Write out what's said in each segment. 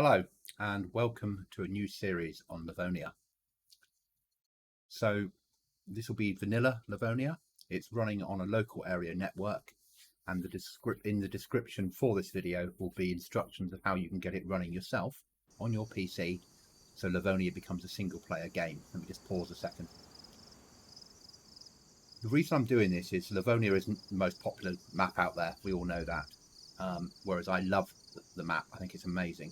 Hello and welcome to a new series on Livonia. So this will be vanilla Livonia. It's running on a local area network, and in the description for this video will be instructions of how you can get it running yourself on your PC so Livonia becomes a single player game. Let me just pause a second. The reason I'm doing this is Livonia isn't the most popular map out there, we all know that, whereas I love the map. I think it's amazing.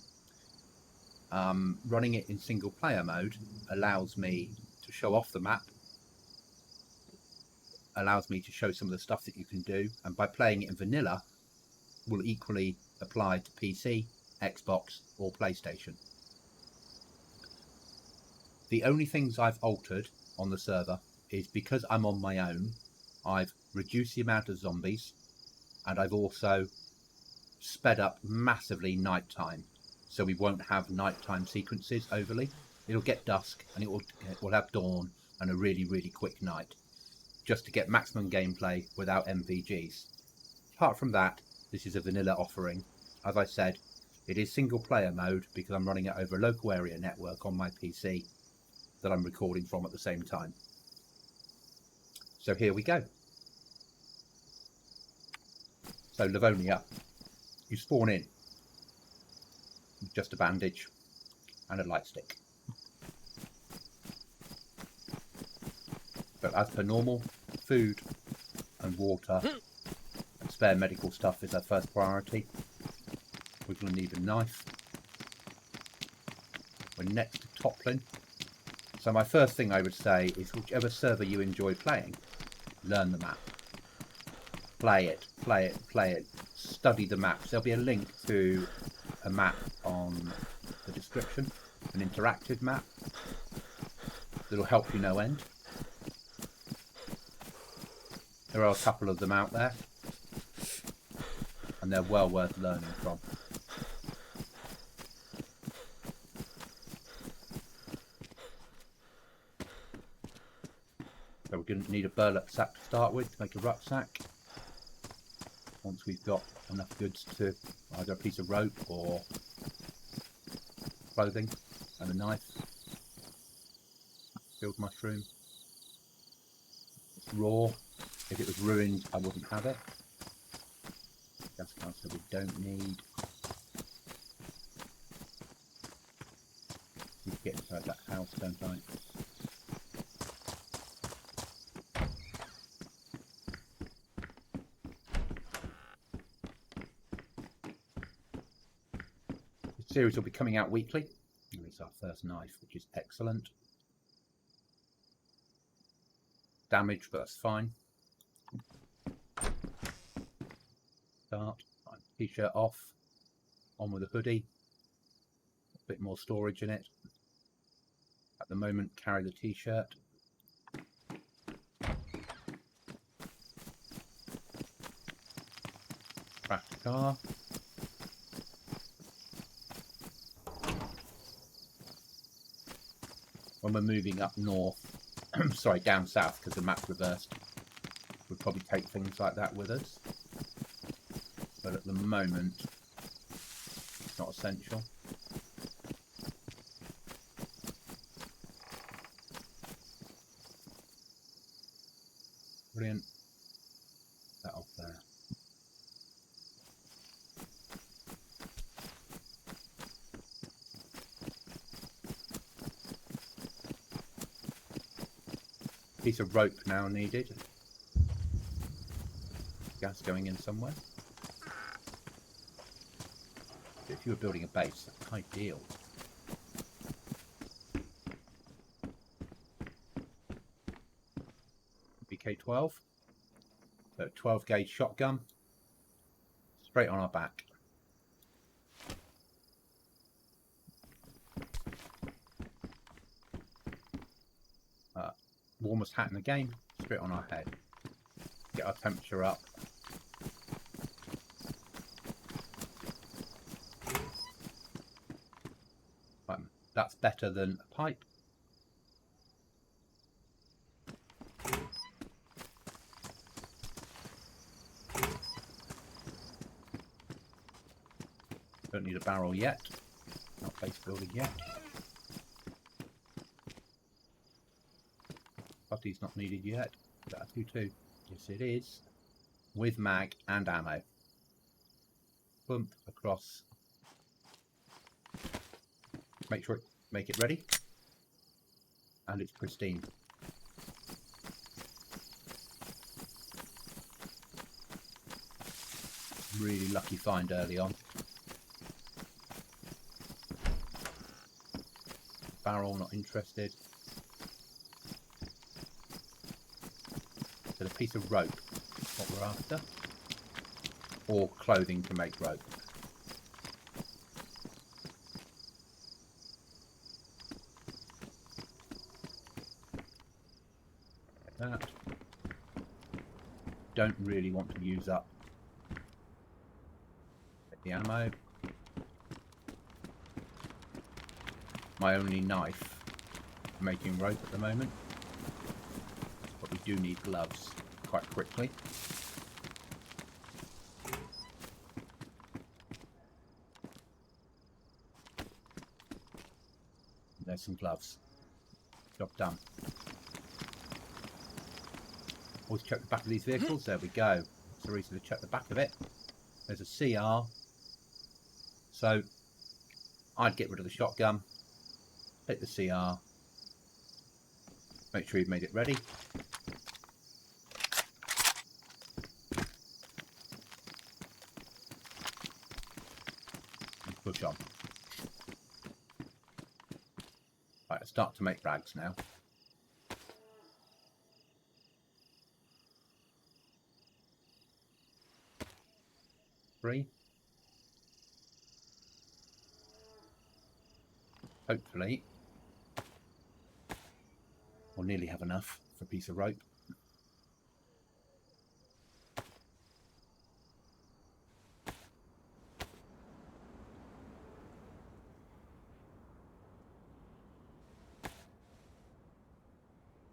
Running it in single player mode allows me to show off the map, allows me to show some of the stuff that you can do, and by playing it in vanilla will equally apply to PC, Xbox or PlayStation. The only things I've altered on the server is because I'm on my own, I've reduced the amount of zombies and I've also sped up massively nighttime, so we won't have nighttime sequences overly. It'll get dusk and it will have dawn and a really quick night, just to get maximum gameplay without MVGs. Apart from that, this is a vanilla offering. As I said, it is single player mode because I'm running it over a local area network on my PC that I'm recording from at the same time. So here we go. So Livonia, you spawn in with just a bandage and a light stick. But as per normal, food and water and spare medical stuff is our first priority. We're going to need a knife. We're next to toppling. So my first thing I would say is whichever server you enjoy playing, learn the map. Play it. Study the maps. There'll be a link to a map on the description, an interactive map that'll help you no end. There are a couple of them out there and they're well worth learning from. So we're going to need a burlap sack to start with to make a rucksack. Once we've got enough goods to either a piece of rope or clothing and a knife. Field mushroom. It's raw. If it was ruined, I wouldn't have it. Gas canister we don't need. Need to get inside that house, don't I? The series will be coming out weekly. And it's our first knife, which is excellent. Damage, but that's fine. Start. T-shirt off. On with a hoodie. A bit more storage in it. At the moment, carry the T-shirt. Craft the car. When we're moving up north, sorry, down south because the map's reversed, we'll probably take things like that with us. But at the moment, it's not essential. Brilliant. That off there. Piece of rope now needed. Gas going in somewhere. If you were building a base, that's ideal. BK-12. So 12 gauge shotgun. Straight on our back. Warmest hat in the game, straight on our head. Get our temperature up. Right, that's better than a pipe. Don't need a barrel yet. Not base building yet. Putty's not needed yet. Is that a 2-2? Yes, it is. With mag and ammo. Bump across. Make it ready. And it's pristine. Really lucky find early on. Barrel not interested. So the piece of rope is what we're after. Or clothing to make rope. That. Don't really want to use up the ammo. My only knife for making rope at the moment. But we do need gloves quite quickly. There's some gloves. Job done. Always check the back of these vehicles. There we go. That's the reason to check the back of it. There's a CR. So I'd get rid of the shotgun. Take the CR. Make sure you've made it ready. And push on. Right, let's start to make rags now. Three. Hopefully we'll nearly have enough for a piece of rope.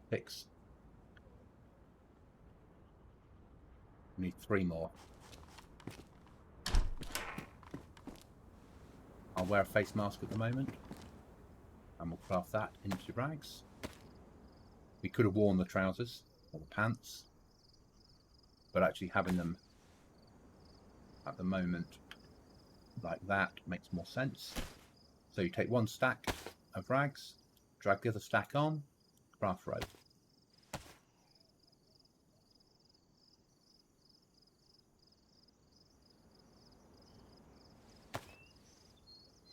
Six. We need 3 more. I'll wear a face mask at the moment. And we'll craft that into rags. We could have worn the trousers or the pants, but actually having them at the moment like that makes more sense. So you take 1 stack of rags, drag the other stack on, craft rope.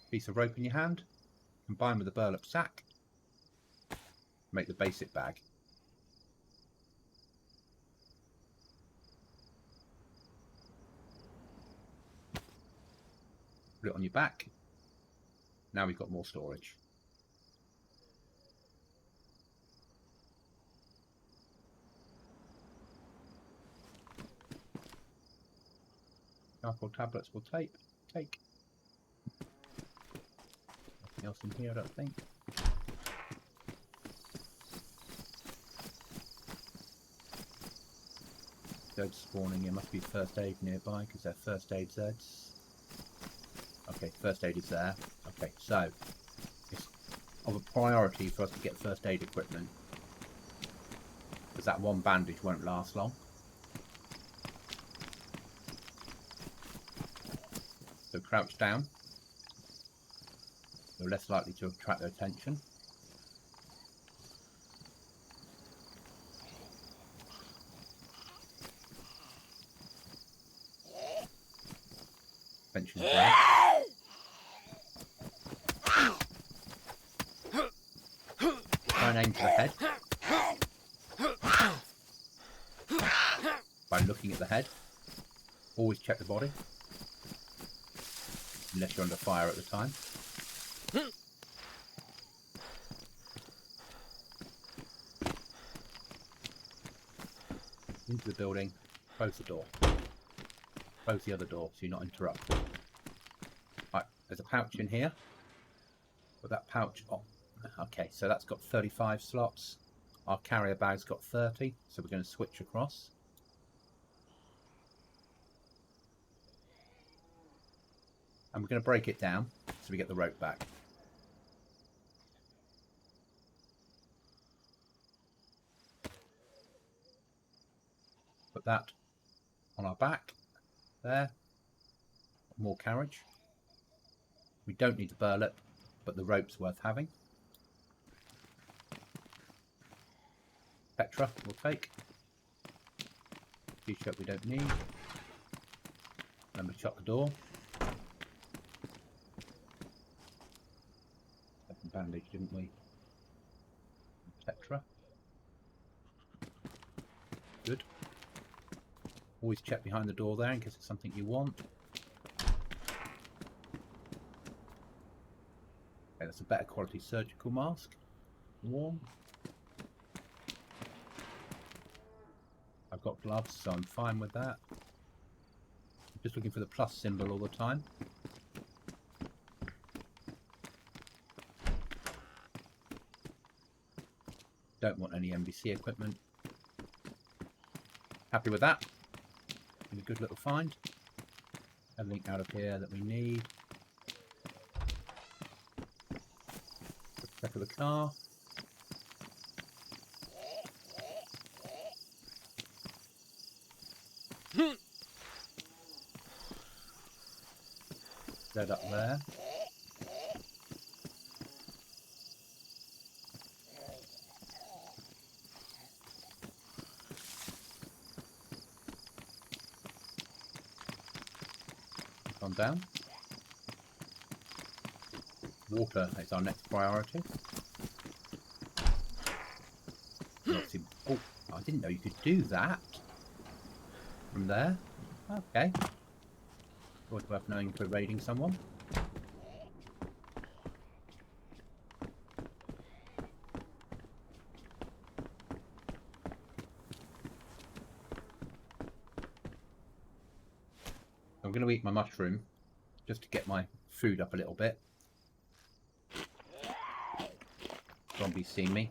Piece of rope in your hand, combine with the burlap sack, make the basic bag. Put it on your back. Now we've got more storage. Charcoal tablets will take. Nothing else in here, I don't think. Zeds spawning. There must be first aid nearby because they're first aid Zeds. Okay, first aid is there. Okay, so it's of a priority for us to get first aid equipment because that 1 bandage won't last long. So crouch down. You're less likely to attract their attention. Attention there. Try and aim for the head. By looking at the head. Always check the body. Unless you're under fire at the time. Into the building, close the door. Close the other door so you're not interrupted. Right, there's a pouch in here. Put that pouch on. Okay, so that's got 35 slots. Our carrier bag's got 30, so we're going to switch across. And we're going to break it down. So we get the rope back. Put that on our back. There. More carriage. We don't need the burlap, but the rope's worth having. Petra we'll take. T-shirt we don't need. Remember to shut the door. Second bandage, didn't we? Petra. Good. Always check behind the door there in case it's something you want. Okay, that's a better quality surgical mask. Warm. I've got gloves, so I'm fine with that. I'm just looking for the plus symbol all the time. Don't want any NBC equipment. Happy with that. Been a good little find. Everything out of here that we need. Back of the car. Dead up there. Gone down. Water is our next priority. Oh, I didn't know you could do that from there. Okay. Always worth knowing if we're raiding someone. I'm going to eat my mushroom just to get my food up a little bit. Zombies see me.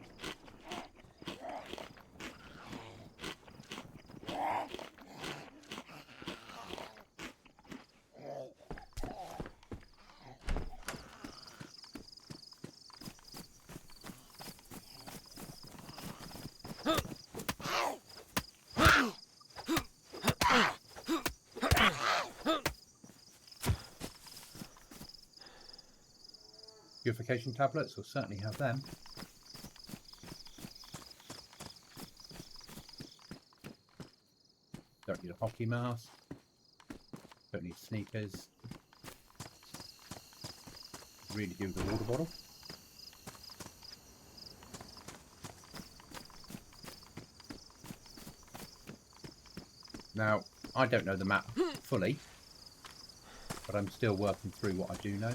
Purification tablets, we'll certainly have them. Don't need a hockey mask. Don't need sneakers. Really do the water bottle. Now, I don't know the map fully, but I'm still working through what I do know.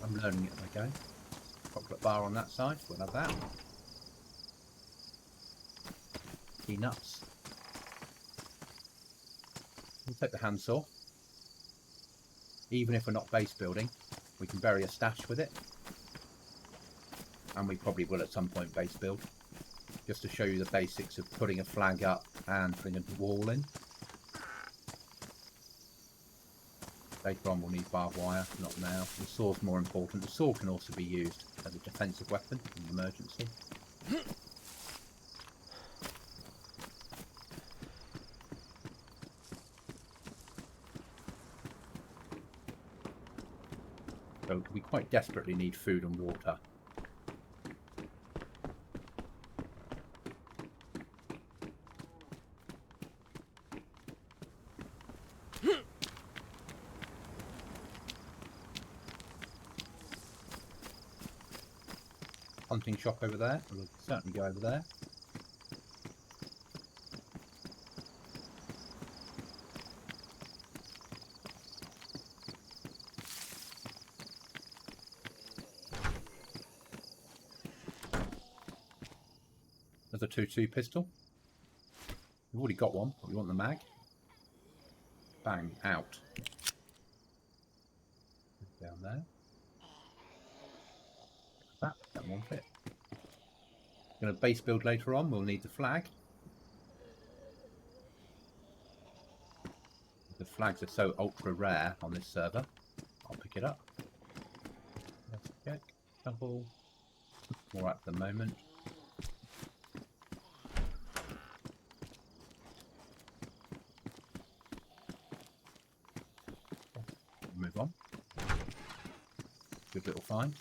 I'm learning it as I go. Chocolate bar on that side, we'll have that. Peanuts. We'll take the handsaw. Even if we're not base building, we can bury a stash with it. And we probably will at some point base build. Just to show you the basics of putting a flag up and putting a wall in. Later on we'll need barbed wire, not now. The saw's more important. The saw can also be used as a defensive weapon in an emergency. So we quite desperately need food and water. Hunting shop over there. We'll certainly go over there. There's a 2-2 pistol. We've already got one, but we want the mag. Bang, out. Down there. That won't fit. Going to base build later on, we'll need the flag. The flags are so ultra rare on this server, I'll pick it up. Couple. More at the moment. Move on. Good little find.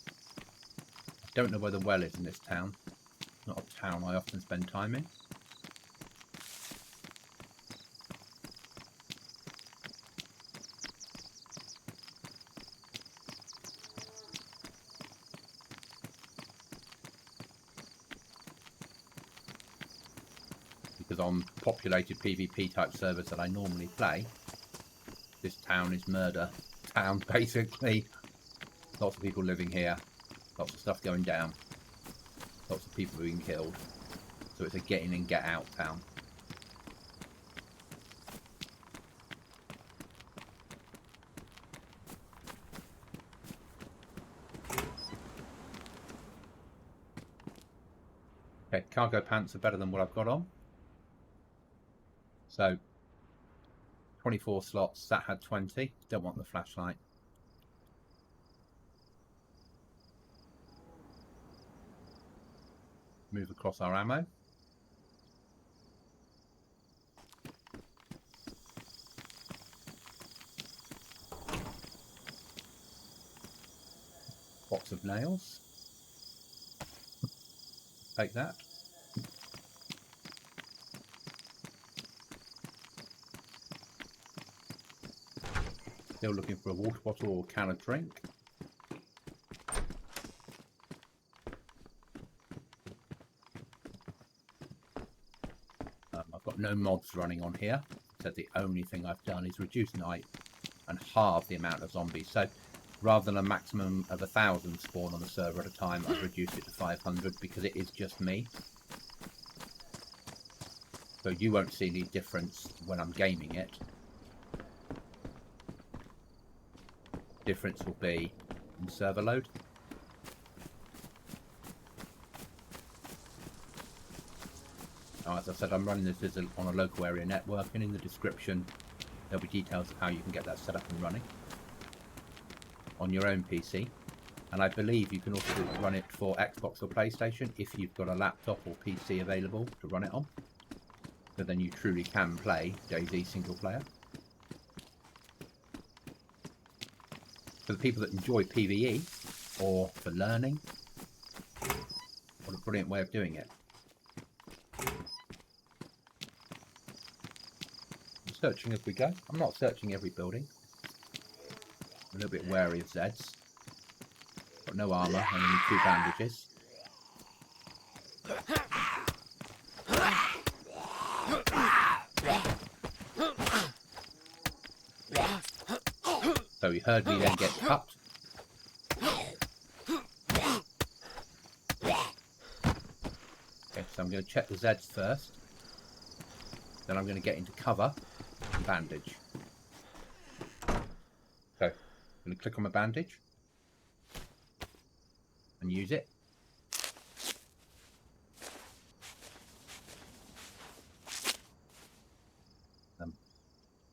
I don't know where the well is in this town. Not a town I often spend time in. Because on populated PvP type servers that I normally play, this town is murder town basically. Lots of people living here, lots of stuff going down, lots of people being killed. So it's a get in and get out town. Okay, cargo pants are better than what I've got on. So 24 slots, that had 20. Don't want the flashlight. Move across our ammo. Box of nails. Take that. Still looking for a water bottle or can of drink. I've got no mods running on here, so the only thing I've done is reduce night and halve the amount of zombies. So rather than a maximum of 1,000 spawn on the server at a time, I've reduced it to 500 because it is just me. So you won't see any difference when I'm gaming it. Difference will be in server load. Now, as I said, I'm running this on a local area network, and in the description there'll be details of how you can get that set up and running on your own PC. And I believe you can also run it for Xbox or PlayStation if you've got a laptop or PC available to run it on. So then you truly can play DayZ single player. For the people that enjoy PvE or for learning, what a brilliant way of doing it. I'm searching as we go. I'm not searching every building. I'm a little bit wary of Zeds. Got no armour and only 2 bandages. So he heard me then get cut. Okay, so I'm going to check the Zeds first. Then I'm going to get into cover and bandage. So I'm going to click on my bandage and use it.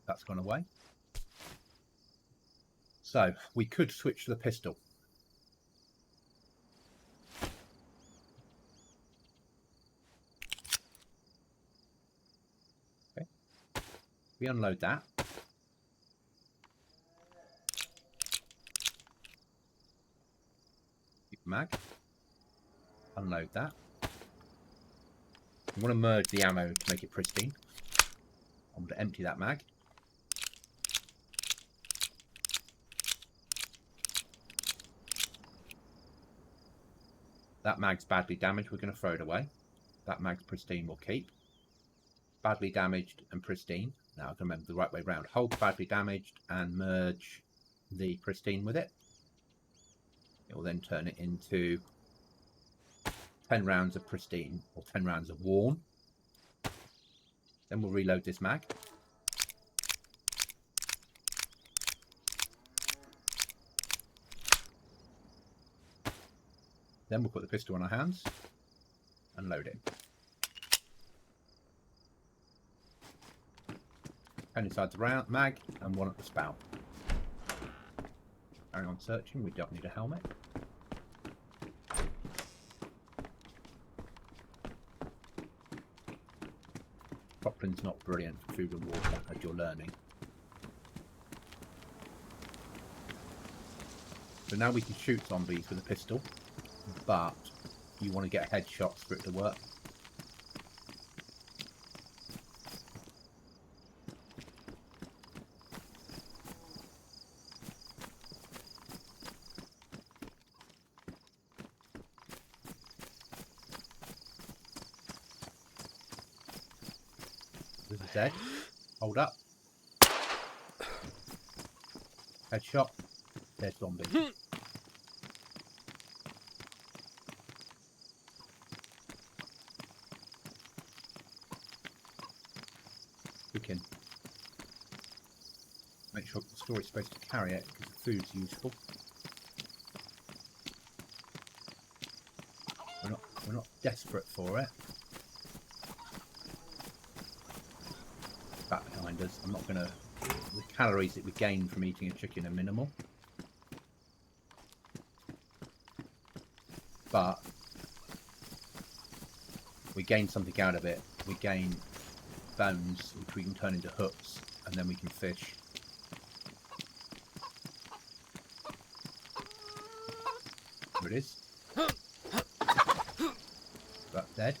That's gone away. So we could switch to the pistol. Okay. We unload that. Keep the mag. Unload that. I want to merge the ammo to make it pristine. I'm going to empty that mag. That mag's badly damaged, we're going to throw it away. That mag's pristine, we'll keep. Badly damaged and pristine. Now I can remember the right way round. Hold badly damaged and merge the pristine with it. It will then turn it into 10 rounds of pristine, or 10 rounds of worn. Then we'll reload this mag. Then we'll put the pistol in our hands and load it. 10 inside the mag and 1 at the spout. Carry on searching, we don't need a helmet. Goblin's not brilliant for food and water, as you're learning. So now we can shoot zombies with a pistol, but you want to get headshots for it to work. This is dead. Hold up. Headshot. Dead zombie. Cooking. Make sure the storage space to carry it because the food's useful. We're not desperate for it. Back behind us. I'm not gonna. The calories that we gain from eating a chicken are minimal. But we gain something out of it. We gain bones, which we can turn into hooks, and then we can fish. There it is. That's dead.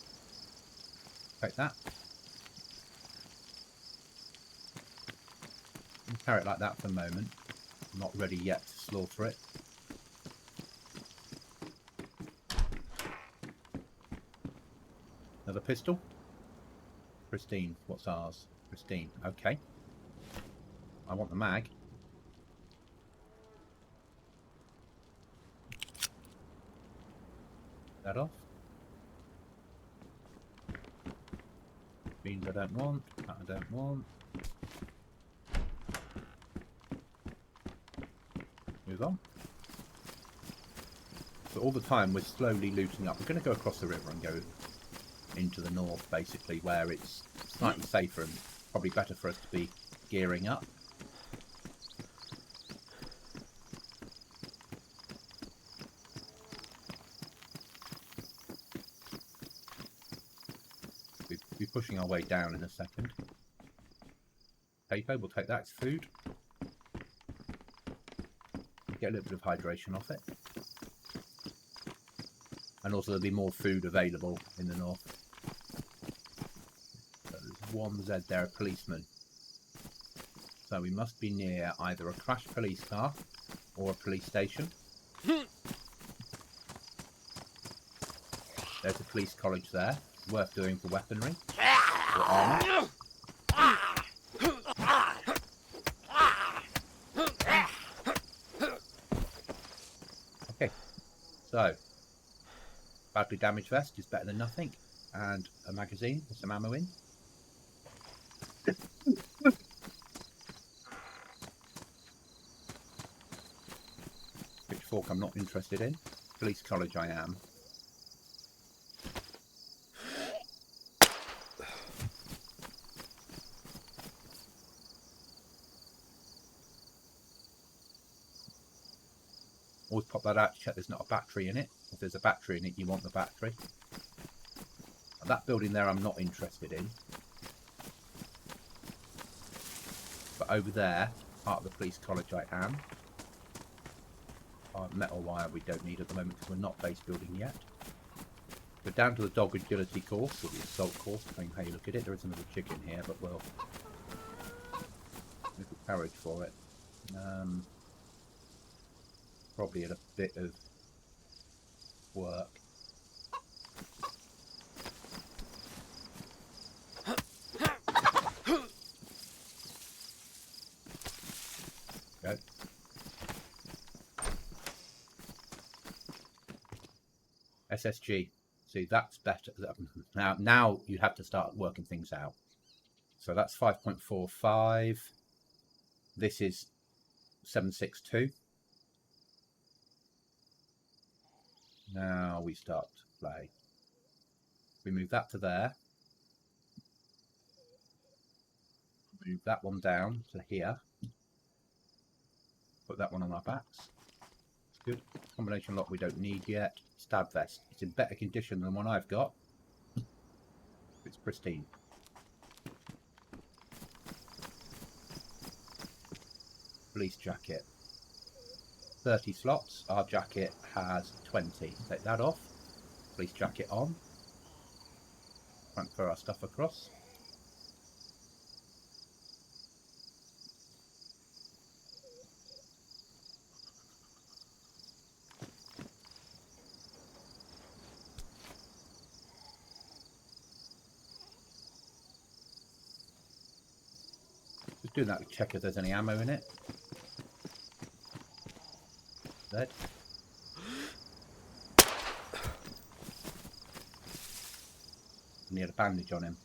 Take that. And carry it like that for the moment. I'm not ready yet to slaughter it. Another pistol. Pristine. What's ours? Pristine. Okay. I want the mag. That off. Beans I don't want. That I don't want. Move on. So all the time we're slowly looting up. We're going to go across the river and go into the north, basically, where it's slightly safer and probably better for us to be gearing up. We'll be pushing our way down in a second. Paper, we'll take that as food. Get a little bit of hydration off it. And also there'll be more food available in the north. So there's one Z there, a policeman. So we must be near either a crashed police car or a police station. There's a police college there. Worth doing for weaponry or armour. Okay, so badly damaged vest is better than nothing, and a magazine with some ammo in. Pitchfork I'm not interested in. Police college I am. Always pop that out to check there's not a battery in it. If there's a battery in it, you want the battery. That building there I'm not interested in. But over there, part of the police college I am. Metal wire we don't need at the moment because we're not base building yet. We're down to the dog agility course, or the assault course, depending how you look at it. There is another chicken here, but we'll look at carriage for it. Probably at a bit of work. Go. SSG. See, that's better. Now you have to start working things out. So that's 5.45. This is 762. Now we start to play. We move that to there. Move that one down to here. Put that one on our backs. It's good. Combination lock we don't need yet. Stab vest. It's in better condition than one I've got. It's pristine. police jacket. 30 slots. Our jacket has 20. Take that off. Police jacket on. Transfer our stuff across. Just doing that to check if there's any ammo in it. Dead. And he had a bandage on him.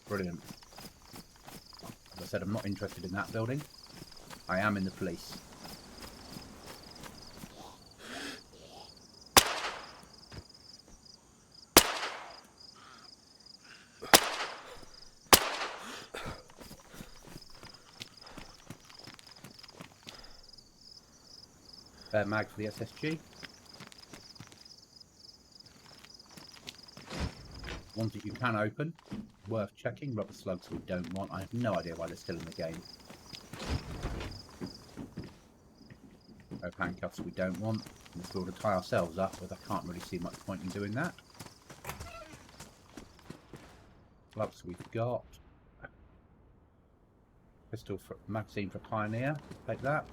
Brilliant. As I said, I'm not interested in that building. I am in the police. Mag for the SSG. Ones that you can open, worth checking. Rubber slugs we don't want. I have no idea why they're still in the game. Rope handcuffs we don't want. Let's be able to tie ourselves up, but I can't really see much point in doing that. Gloves we've got. Pistol for magazine for Pioneer. Take that.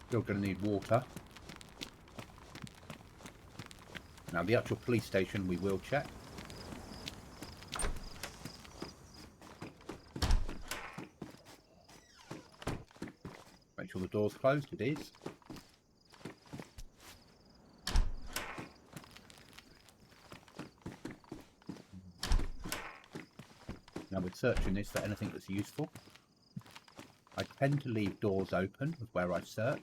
Still going to need water. Now the actual police station we will check. Make sure the door's closed. It is. Now we're searching this for anything that's useful. I tend to leave doors open of where I've searched.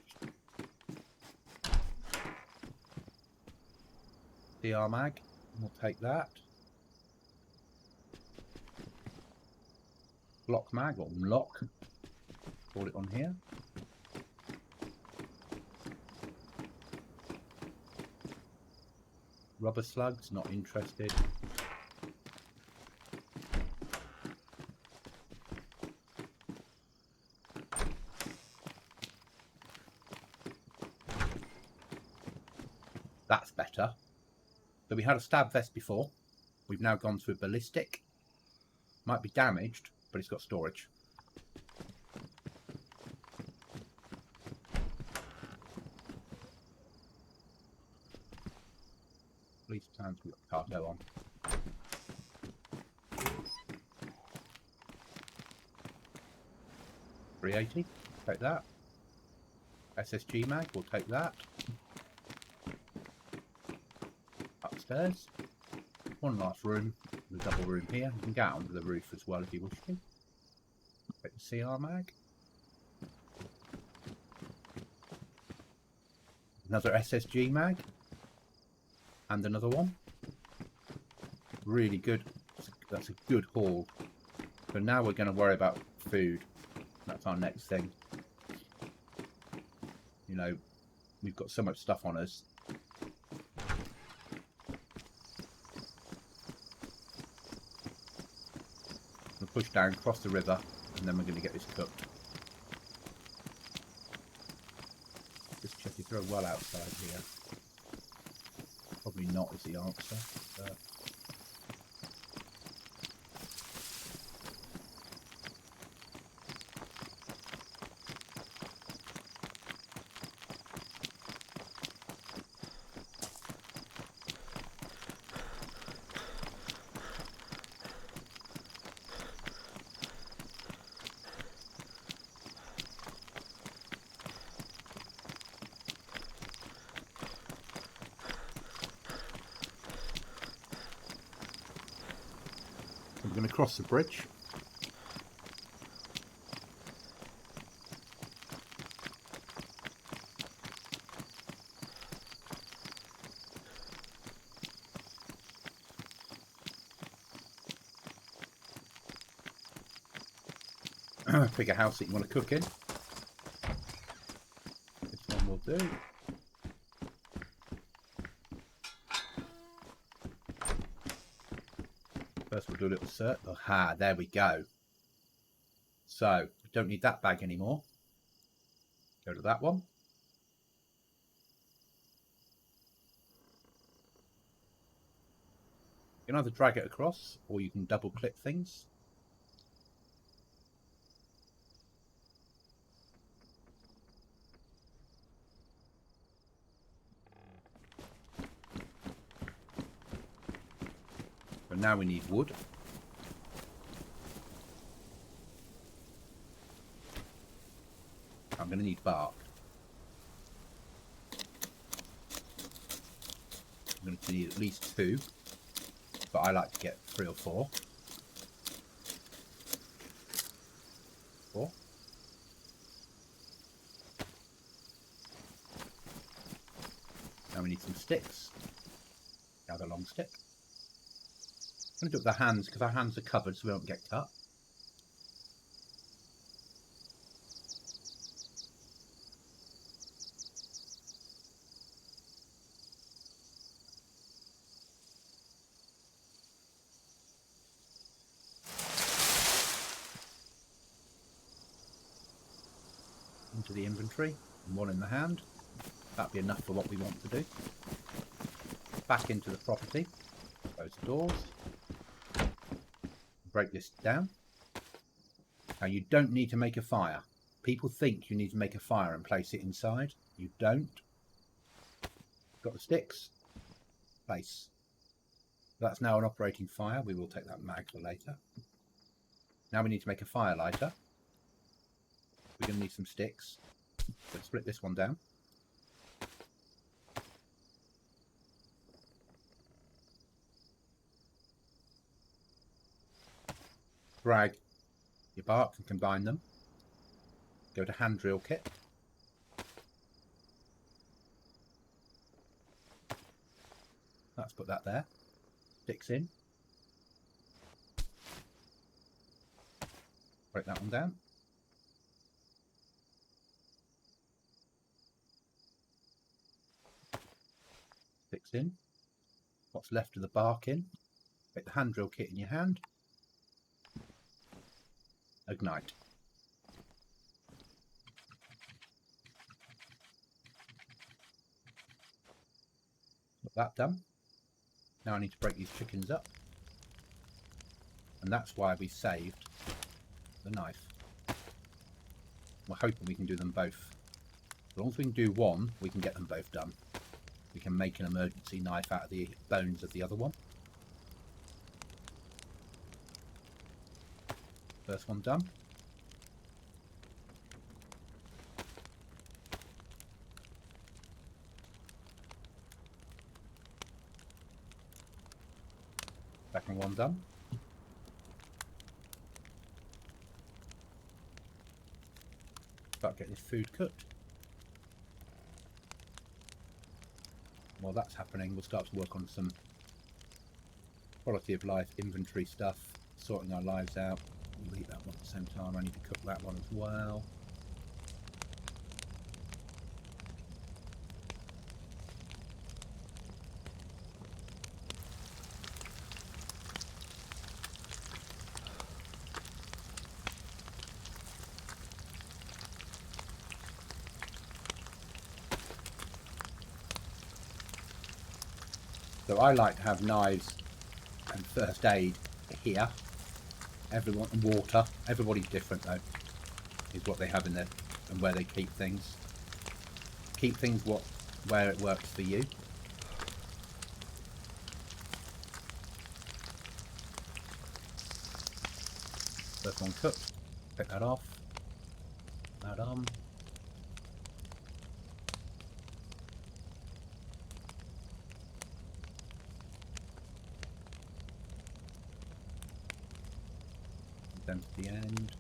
DR mag, we'll take that. Block mag, or lock, call it on here. Rubber slugs, not interested. That's better. So we had a stab vest before. We've now gone to a ballistic. Might be damaged, but it's got storage. Police plans, we've got cargo on. .380, take that. SSG mag, we'll take that. Upstairs. One last room, the double room here. You can get out onto the roof as well if you wish to. Take the CR mag. Another SSG mag. And another one. Really good. That's a good haul. So now we're going to worry about food. That's our next thing. You know, we've got so much stuff on us. We'll push down, cross the river, and then we're going to get this cooked. Just check if there's a well outside here. Probably not is the answer. But we're going to cross the bridge. Pick a house that you want to cook in. This one will do. First we'll we'll do a little search. Aha, there we go. So, we don't need that bag anymore. Go to that one. You can either drag it across, or you can double click things. But now we need wood. I'm going to need bark. I'm going to need at least 2, but I like to get 3 or 4. 4. Now we need some sticks. Another long stick. I'm going to do it with our hands because our hands are covered so we don't get cut. Into the inventory, and 1 in the hand. That'll be enough for what we want to do. Back into the property, close the doors, break this down. Now you don't need to make a fire. People think you need to make a fire and place it inside. You don't. Got the sticks, place. That's now an operating fire. We will take that mag for later. Now we need to make a fire lighter. We're going to need some sticks. Let's split this one down. Drag your bark and combine them. Go to hand drill kit. Let's put that there. Sticks in. Break that one down. Sticks in. What's left of the bark in. Take the hand drill kit in your hand. Ignite. Got that done. Now I need to break these chickens up. And that's why we saved the knife. We're hoping we can do them both. As long as we can do one, we can get them both done. We can make an emergency knife out of the bones of the other one. First one done. Second one done. Start getting this food cooked. While that's happening, we'll start to work on some quality of life inventory stuff, sorting our lives out. We'll eat that one at the same time. I need to cook that one as well. So I like to have knives and first aid here. Everyone, and water. Everybody's different though, is what they have in there and where they keep things. Keep things where it works for you. First one cooked. Pick that off. That on. Them to the end.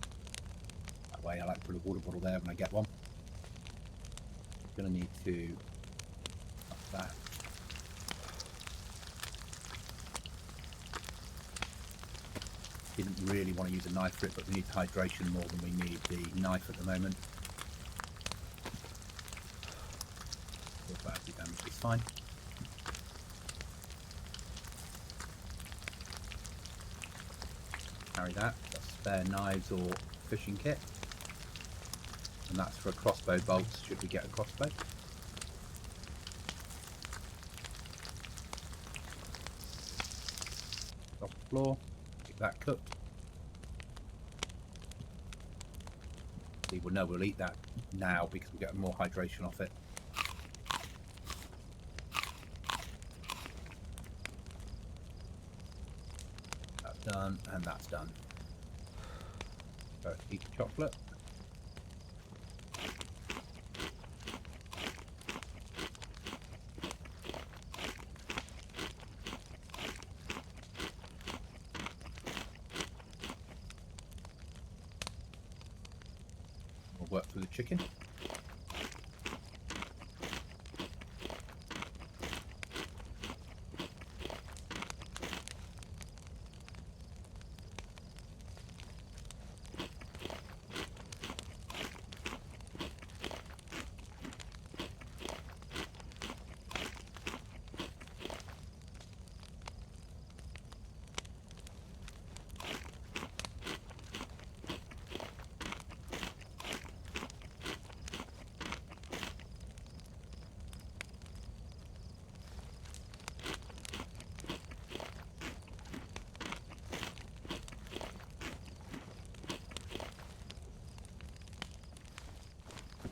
That way I like to put a water bottle there when I get one. Gonna need to up that. Didn't really want to use a knife for it, but we need hydration more than we need the knife at the moment. Badly damaged, it's fine. carry that. Got spare knives or fishing kit. And that's for a crossbow bolts, should we get a crossbow. Off the floor, get that cooked. We'll eat that now because we get more hydration off it. That's done, and that's done. So eat the chocolate. We'll work through the chicken.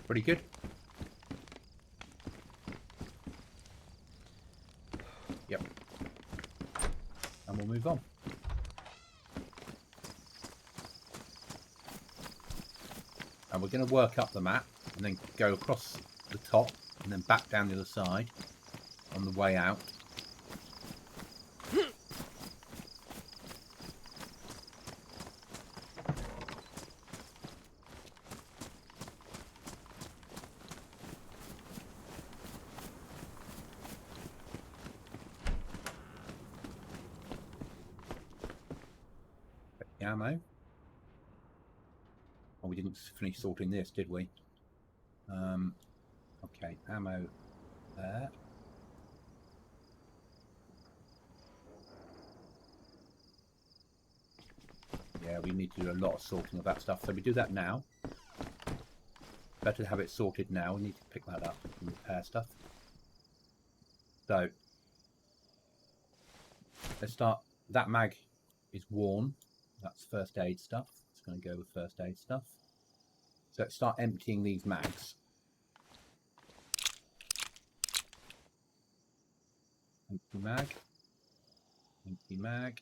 Pretty good. Yep. And we'll move on. And we're going to work up the map and then go across the top and then back down the other side on the way out. Ammo. Oh, we didn't finish sorting this, did we? Okay, ammo there. Yeah, we need to do a lot of sorting of that stuff, so we do that now. Better to have it sorted now. We need to pick that up and repair stuff. So let's start. That mag is worn. That's first aid stuff. It's going to go with first aid stuff. So let's start emptying these mags. Empty mag. Empty mag.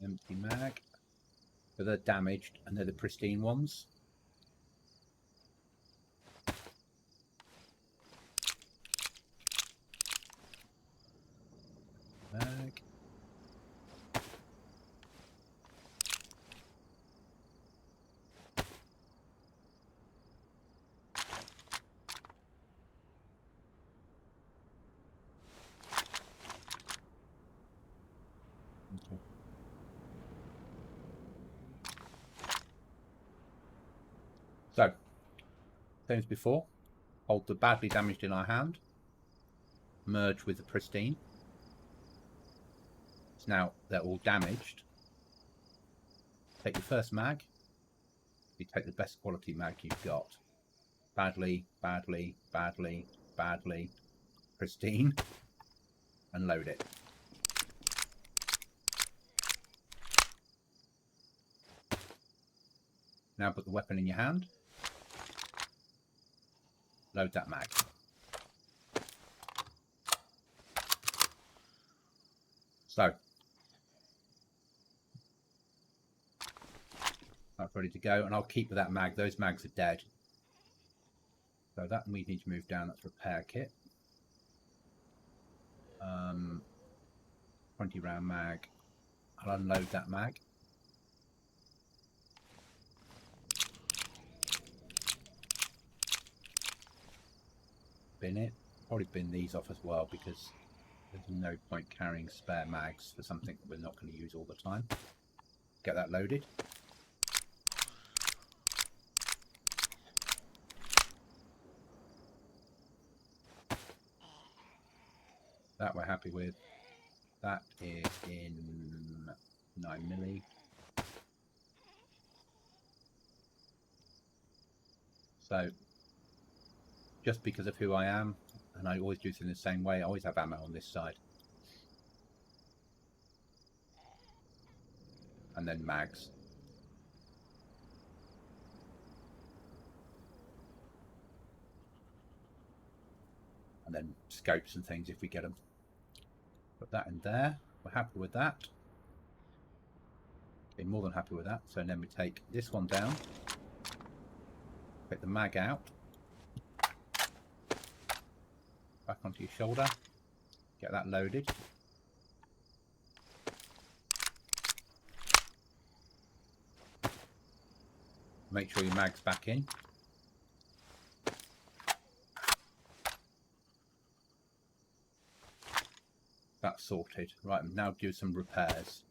Empty mag. So they're damaged and they're the pristine ones. Mag. Okay. So, same as before, hold the badly damaged in our hand, merge with the pristine. So now they're all damaged. Take your first mag. You take the best quality mag you've got. Badly, badly, badly, badly, pristine, and load it. Now put the weapon in your hand. Load that mag. So that's ready to go, and I'll keep with that mag. Those mags are dead. So that we need to move down. That's repair kit. 20 round mag. I'll unload that mag. Bin it. Probably bin these off as well because there's no point carrying spare mags for something that we're not going to use all the time. Get that loaded. That we're happy with. That is in 9mm. So, just because of who I am, and I always do things the same way, I always have ammo on this side. And then mags. And then scopes and things if we get them. Put that in there. We're happy with that. Be more than happy with that. So then we take this one down. Take the mag out. Back onto your shoulder. Get that loaded. Make sure your mag's back in. That's sorted. Right, now do some repairs.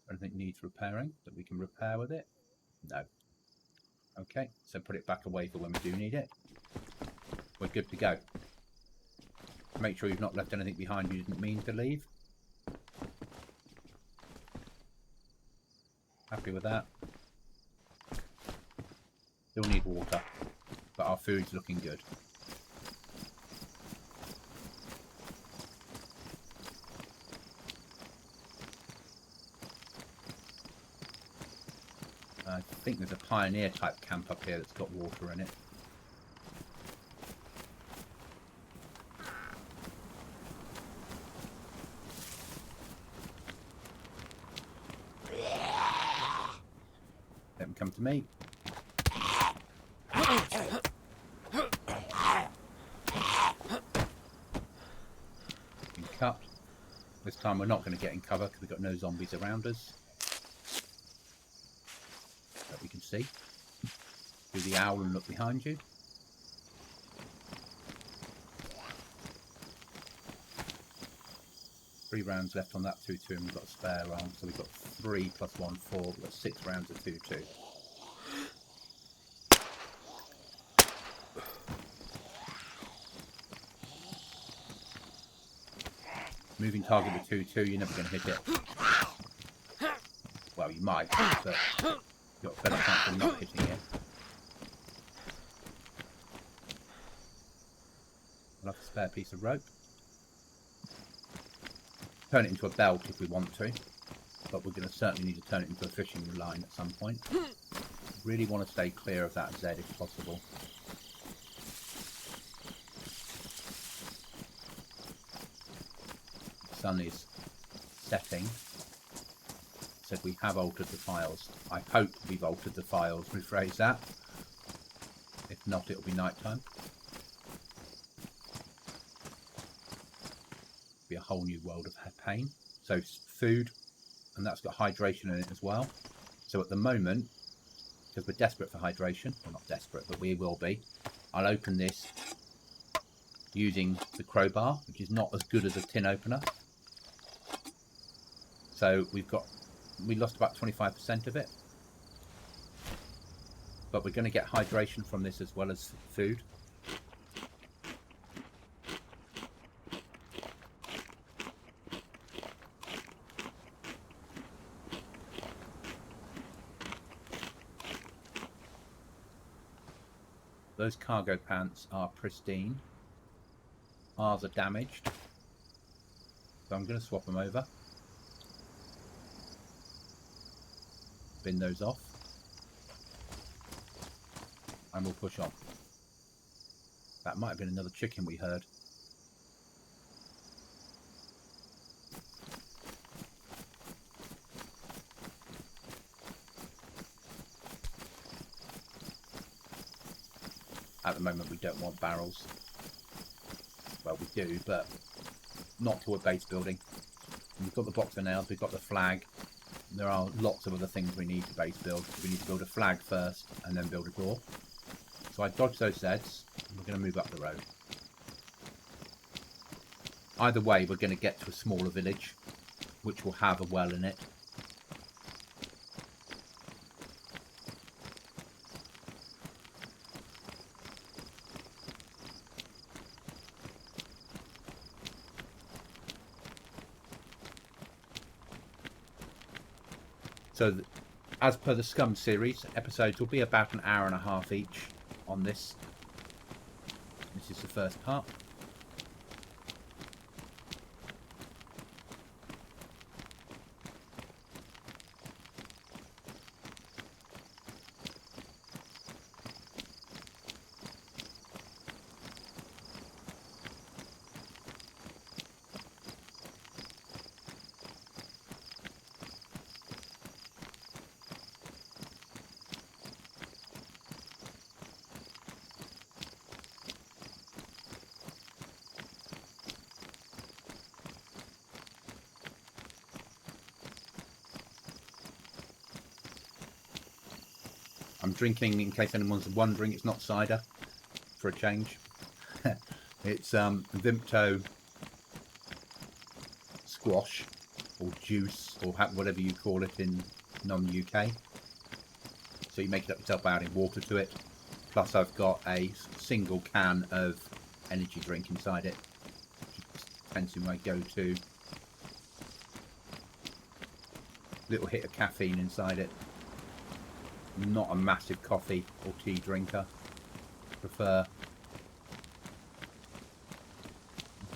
Anything needs repairing that we can repair with it? No. Okay, so put it back away for when we do need it. We're good to go. Make sure you've not left anything behind you didn't mean to leave. Happy with that. Still need water, but our food's looking good. I think there's a pioneer type camp up here that's got water in it. Let them come to me. Been cut. This time we're not going to get in cover because we've got no zombies around us. That we can see. Do the owl and look behind you. Three rounds left on that 2-2 and we've got a spare round, so we've got 3 + 1, 4. We've got 6 rounds of 2-2. Moving target with 2-2, you're never going to hit it. Well, you might, but you've got a better chance of not hitting it. I'll have a spare piece of rope. Turn it into a belt if we want to, but we're going to certainly need to turn it into a fishing line at some point. Really want to stay clear of that Z if possible. The sun is setting. Said we have altered the files. I hope we've altered the files, rephrase that. If not, it'll be night time. Be a whole new world of pain. So food, and that's got hydration in it as well. So at the moment, because we're desperate for hydration, well not desperate, but we will be, I'll open this using the crowbar, which is not as good as a tin opener. So we lost about 25% of it, but we're going to get hydration from this as well as food. Those cargo pants are pristine. Ours are damaged, so I'm going to swap them over. Bin those off, and we'll push on. That might have been another chicken we heard. At the moment we don't want barrels. Well, we do, but not to a base building. We've got the box of nails, we've got the flag. There are lots of other things we need to base build. We need to build a flag first and then build a door. So I dodged those Zeds and we're going to move up the road. Either way, we're going to get to a smaller village which will have a well in it. So, as per the Scum series, episodes will be about an hour and a half each on this. This is the first part. I'm drinking, in case anyone's wondering, it's not cider, for a change. It's Vimto squash, or juice, or whatever you call it in non-UK. So you make it up yourself by adding water to it. Plus I've got a single can of energy drink inside it. Tends to be my go-to. Little hit of caffeine inside it. Not a massive coffee or tea drinker. Prefer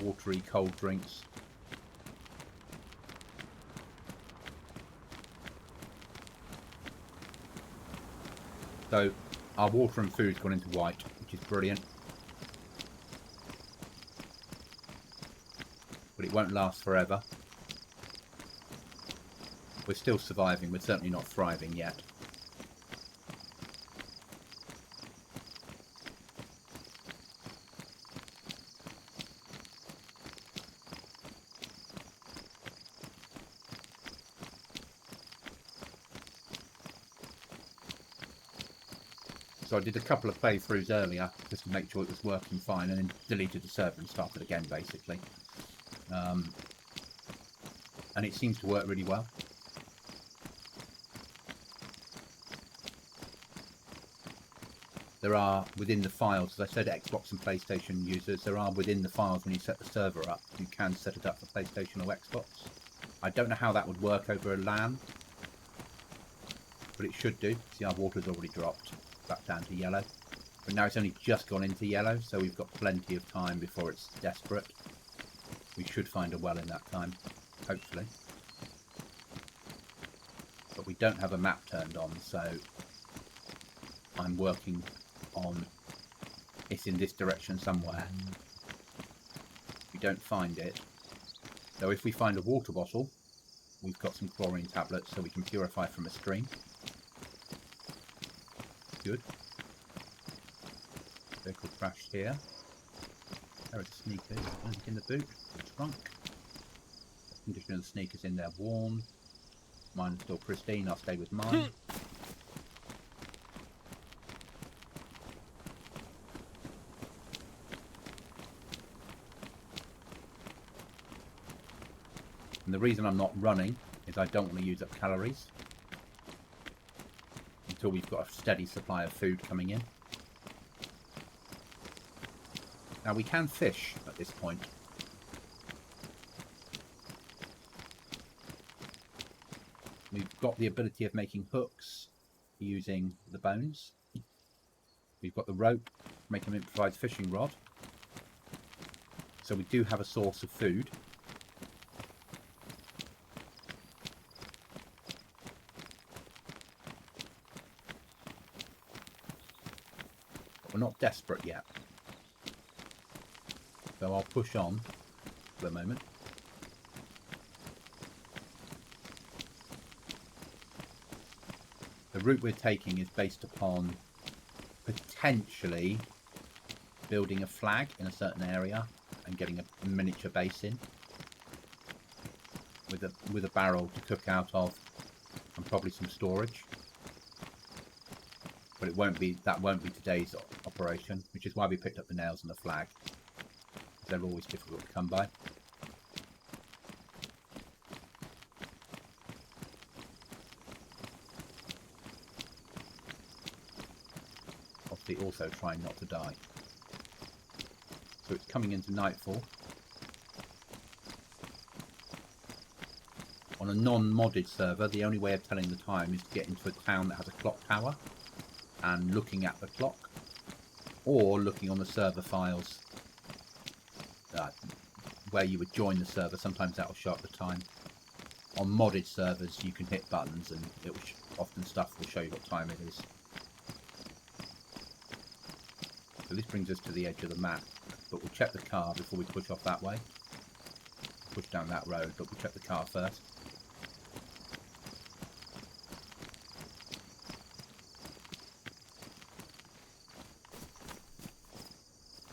watery cold drinks. So our water and food's gone into white, which is brilliant. But it won't last forever. We're still surviving, we're certainly not thriving yet. So I did a couple of playthroughs earlier just to make sure it was working fine, and then deleted the server and started again basically. And it seems to work really well. There are within the files, as I said, Xbox and PlayStation users, there are within the files when you set the server up, you can set it up for PlayStation or Xbox. I don't know how that would work over a LAN, but it should do. See, our water's already dropped back down to yellow, but now it's only just gone into yellow, so we've got plenty of time before it's desperate. We should find a well in that time, hopefully. But we don't have a map turned on, so I'm working on it's in this direction somewhere. If we don't find it, so if we find a water bottle, we've got some chlorine tablets so we can purify from a stream. Good. Vehicle crashed here. There are the sneakers. Anything in the boot? The trunk. Condition of the sneakers in there worn. Mine is still pristine. I'll stay with mine. And the reason I'm not running is I don't want to use up calories until we've got a steady supply of food coming in. Now we can fish at this point. We've got the ability of making hooks using the bones. We've got the rope, make an improvised fishing rod. So we do have a source of food. We're not desperate yet, so I'll push on for the moment. The route we're taking is based upon potentially building a flag in a certain area and getting a miniature base in with a barrel to cook out of, and probably some storage. But that won't be today's operation, which is why we picked up the nails and the flag. They're always difficult to come by. Obviously also trying not to die. So it's coming into nightfall. On On a non-modded server, the only way of telling the time is to get into a town that has a clock tower and looking at the clock, or looking on the server files where you would join the server. Sometimes that will show up the time. On modded servers, you can hit buttons and it will often stuff will show you what time it is. So this brings us to the edge of the map, but we'll check the car before we push off that way. Push down that road, but we'll check the car first.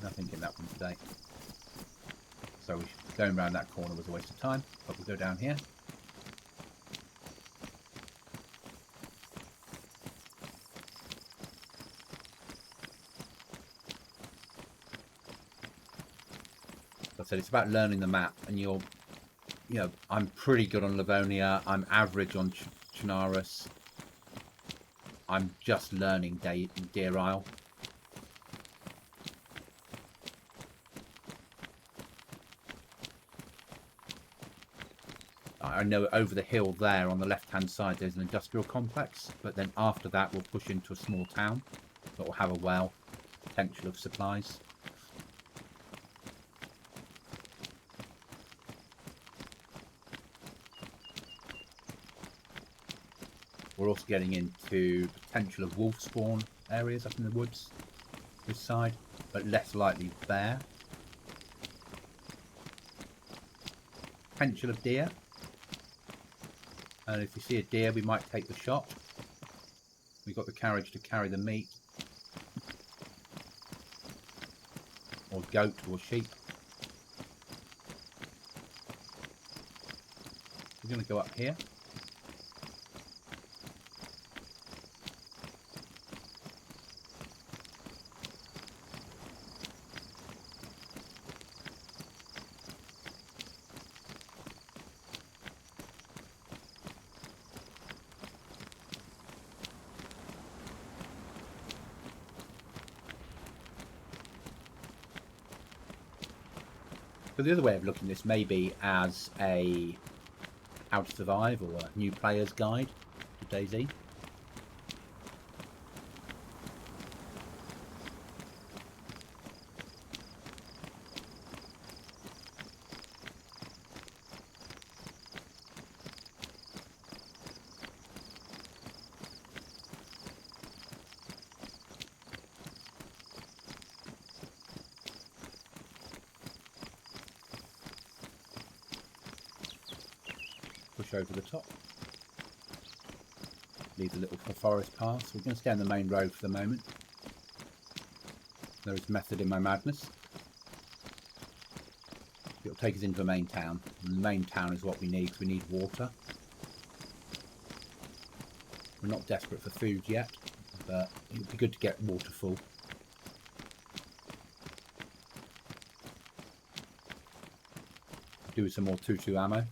Nothing in that one today. So going around that corner was a waste of time, but we'll go down here. Like I said, it's about learning the map, and I'm pretty good on Livonia. I'm average on Chernarus. I'm just learning Deer Isle. I know over the hill there on the left hand side there's an industrial complex, but then after that we'll push into a small town that will have a well, potential of supplies. We're also getting into potential of wolf spawn areas up in the woods this side, but less likely bear. Potential of deer. And if we see a deer, we might take the shot. We've got the carriage to carry the meat. Or goat or sheep. We're going to go up here. So the other way of looking at this may be as a how to survive or a new player's guide to DayZ. Push over the top, leave the little forest path. So we're going to stay on the main road for the moment. There is method in my madness. It'll take us into the main town, and the main town is what we need because we need water. We're not desperate for food yet, but it would be good to get water full. Do some more 2-2 ammo.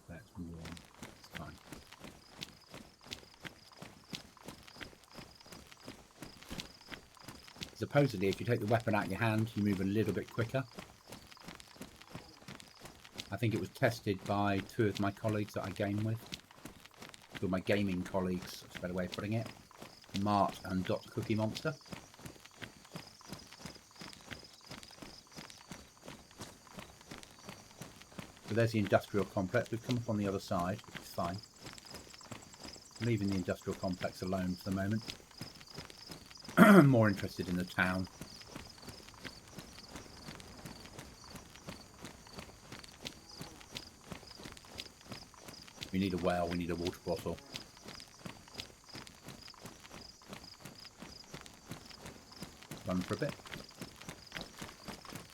That's warm. It's fine. Supposedly, if you take the weapon out of your hand, you move a little bit quicker. I think it was tested by 2 of my colleagues that I game with. 2 of my gaming colleagues, that's a better way of putting it. Mart and Dot Cookie Monster. So there's the industrial complex. We've come up on the other side, which is fine. Leaving the industrial complex alone for the moment. More interested in the town. We need a well, we need a water bottle. Run for a bit.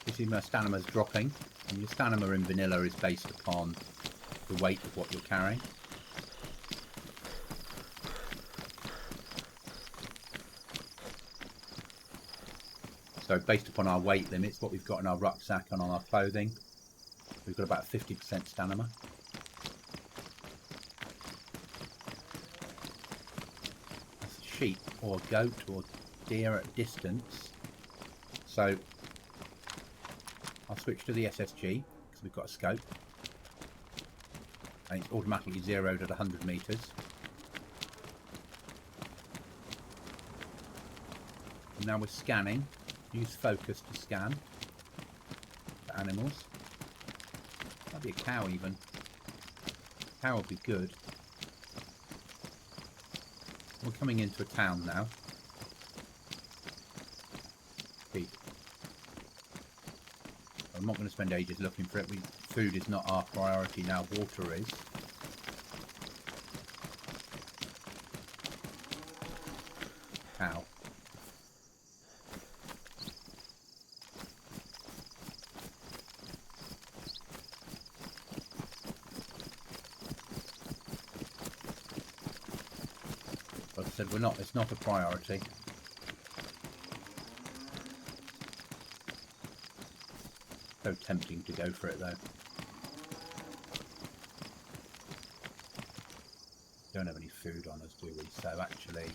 You see my stamina's dropping. And your stamina in vanilla is based upon the weight of what you're carrying. So based upon our weight limits, what we've got in our rucksack and on our clothing, we've got about 50% stamina. That's a sheep or a goat or deer at distance. So I'll switch to the SSG because we've got a scope. And it's automatically zeroed at 100 metres. Now we're scanning. Use focus to scan for animals. Might be a cow even. Cow would be good. We're coming into a town now. Feed. I'm not going to spend ages looking for it. Food is not our priority now. Water is. Cow. Like I said, it's not a priority. So tempting to go for it though. Don't have any food on us, do we? So actually,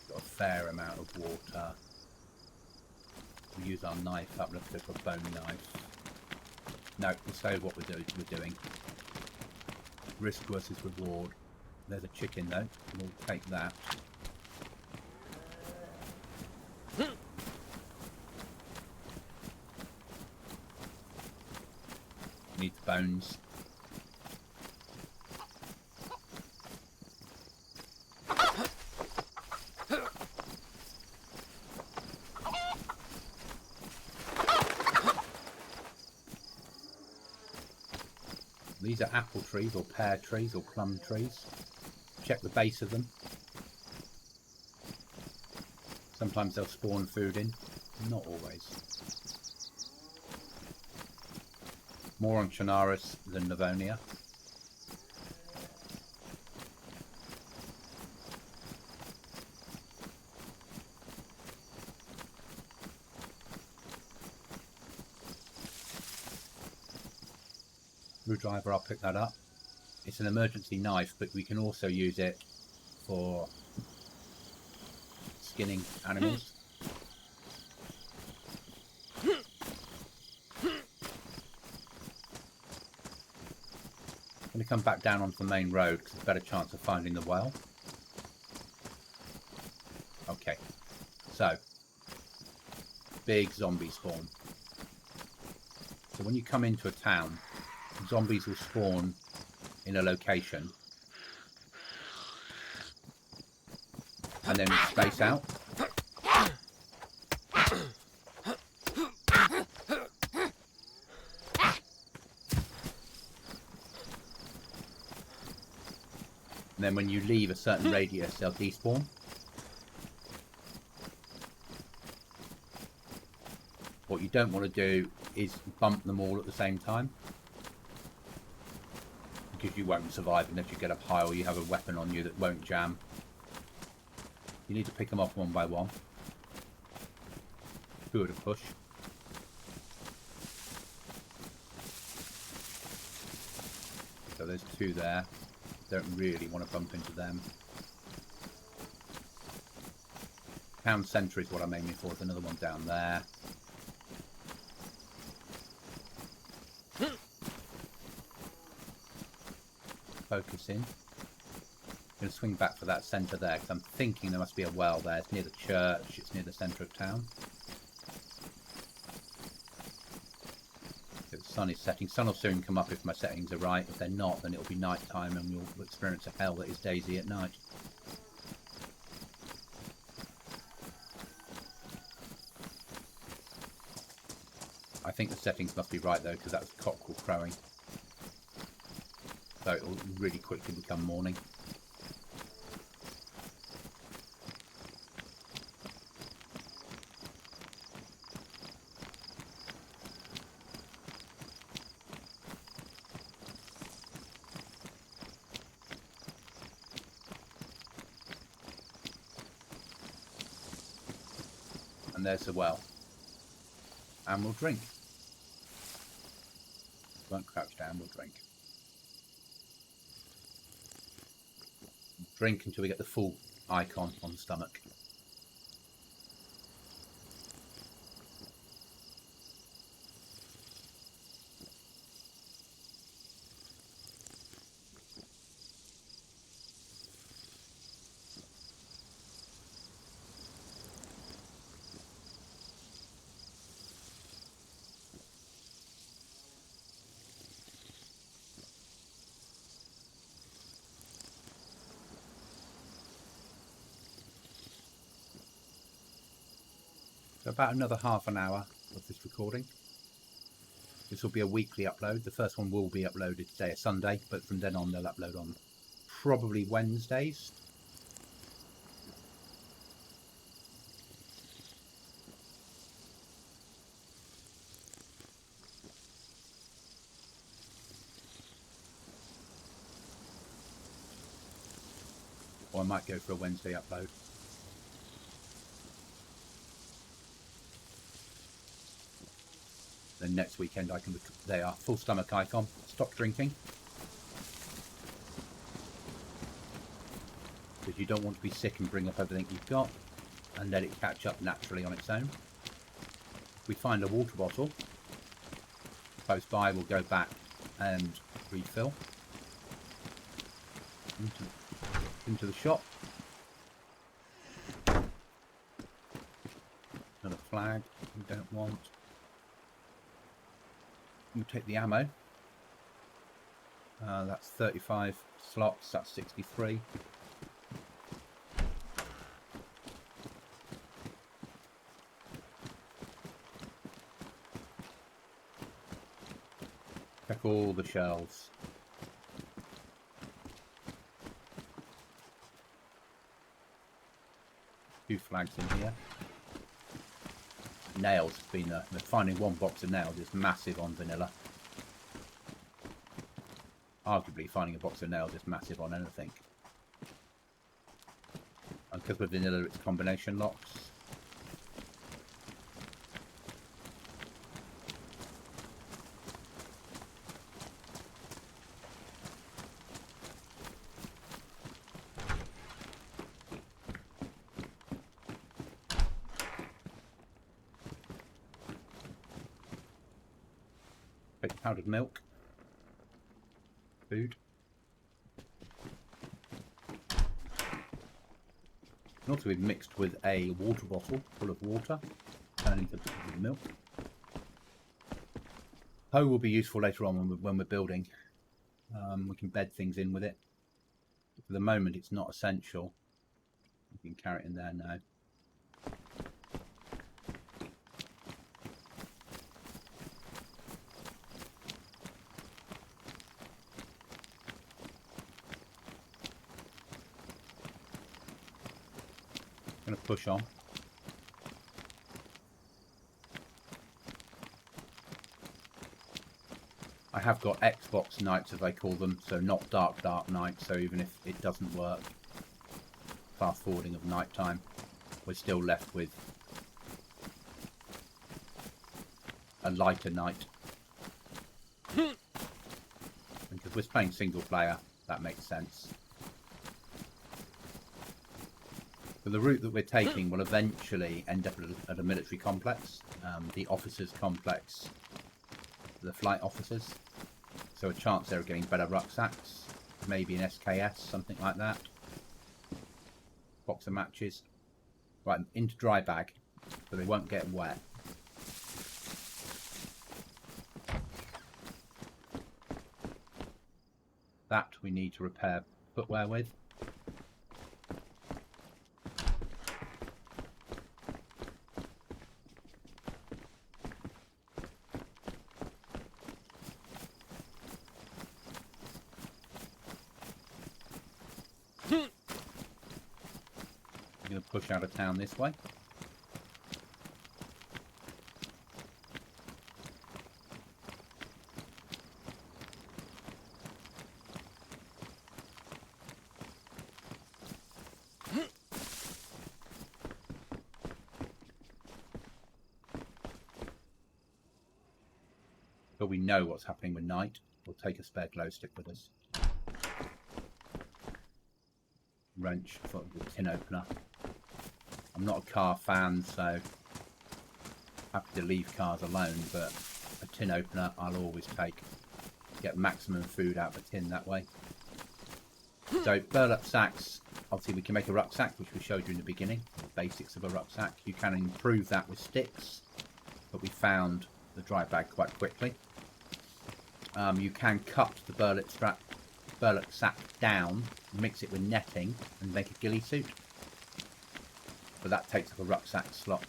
got a fair amount of water. We use our knife up. Let's go for a bone knife. No, we'll say what we're doing. Risk versus reward. There's a chicken though. We'll take that. Need the bones. These are apple trees or pear trees or plum trees. Check the base of them. Sometimes they'll spawn food in, not always. More on Chernarus than Livonia. Screwdriver, I'll pick that up. It's an emergency knife, but we can also use it for skinning animals. I'm going to come back down onto the main road because there's a better chance of finding the well. Okay, so big zombie spawn. So when you come into a town, zombies will spawn in a location and then space out. And then when you leave a certain radius, they'll despawn. What you don't want to do is bump them all at the same time, because you won't survive unless you get up high or you have a weapon on you that won't jam. You need to pick them off one by one. Two at a push. So there's two there. Don't really want to bump into them. Town centre is what I'm aiming for. There's another one down there. Focus in. I'm going to swing back for that centre there because I'm thinking there must be a well there. It's near the church. It's near the centre of town. The sun is setting. Sun will soon come up if my settings are right. If they're not, then it'll be night time and we'll experience a hell that is DayZ at night. I think the settings must be right though, because that was cockerel crowing. So it will really quickly become morning. And there's the well. And we'll drink. Won't crouch down, we'll drink. Drink until we get the full icon on the stomach. So about another half an hour of this recording. This will be a weekly upload. The first one will be uploaded today, a Sunday, but from then on they'll upload on probably Wednesdays. Or I might go for a Wednesday upload. Then next weekend I can, they are full stomach icon, stop drinking. Because you don't want to be sick and bring up everything you've got and let it catch up naturally on its own. If we find a water bottle close by, we'll go back and refill. Into the shop. Another flag we don't want. We'll take the ammo. That's 35 slots, that's 63. Check all the shelves. Two flags in here. Nails have been finding one box of nails is massive on vanilla. Arguably finding a box of nails is massive on anything. And because with vanilla it's combination locks. Powdered milk, food. And also we've mixed with a water bottle full of water, turned into milk. Hoe will be useful later on when we're building. We can bed things in with it. For the moment it's not essential. We can carry it in there now. Going to push on. I have got Xbox nights as I call them, so not dark nights, so even if it doesn't work, fast forwarding of night time, we're still left with a lighter night. Because we're playing single player, that makes sense. But the route that we're taking will eventually end up at a military complex, the officers' complex, the flight officers. So a chance there of getting better rucksacks, maybe an SKS, something like that. Box of matches. Right, into dry bag, so they won't get wet. That we need to repair footwear with. I'm going to push out of town this way. But we know what's happening with night. We'll take a spare glow stick with us. Wrench for the tin opener. I'm not a car fan, so happy to leave cars alone, but a tin opener I'll always take. Get maximum food out of a tin that way. So burlap sacks, obviously we can make a rucksack, which we showed you in the beginning, the basics of a rucksack. You can improve that with sticks, but we found the dry bag quite quickly. You can cut the burlap sack down, mix it with netting and make a ghillie suit. But that takes up a rucksack slot.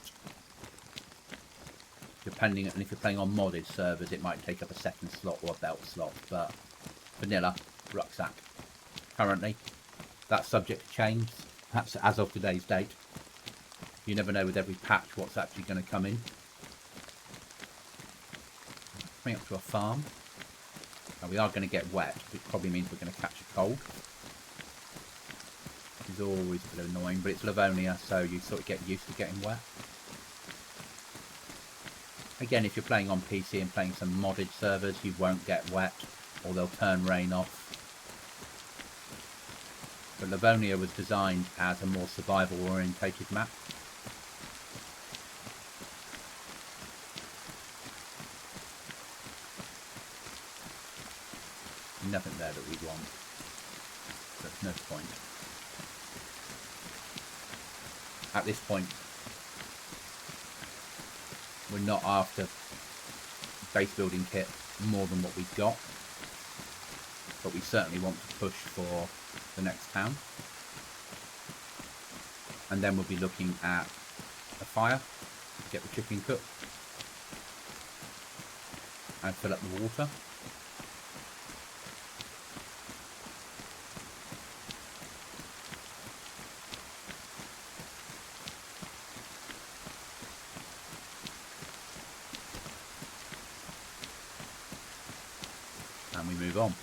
Depending on if you're playing on modded servers, it might take up a second slot or a belt slot, but vanilla, rucksack. Currently, that's subject to change, perhaps as of today's date. You never know with every patch what's actually going to come in. Coming up to a farm. Now we are going to get wet, which probably means we're going to catch a cold. Which is always a bit annoying, but it's Livonia, so you sort of get used to getting wet. Again, if you're playing on PC and playing some modded servers, you won't get wet, or they'll turn rain off. But Livonia was designed as a more survival-orientated map. Nothing there that we want. There's no point. At this point, we're not after base building kit more than what we've got, but we certainly want to push for the next town. And then we'll be looking at a fire, get the chicken cooked, and fill up the water. And we move on.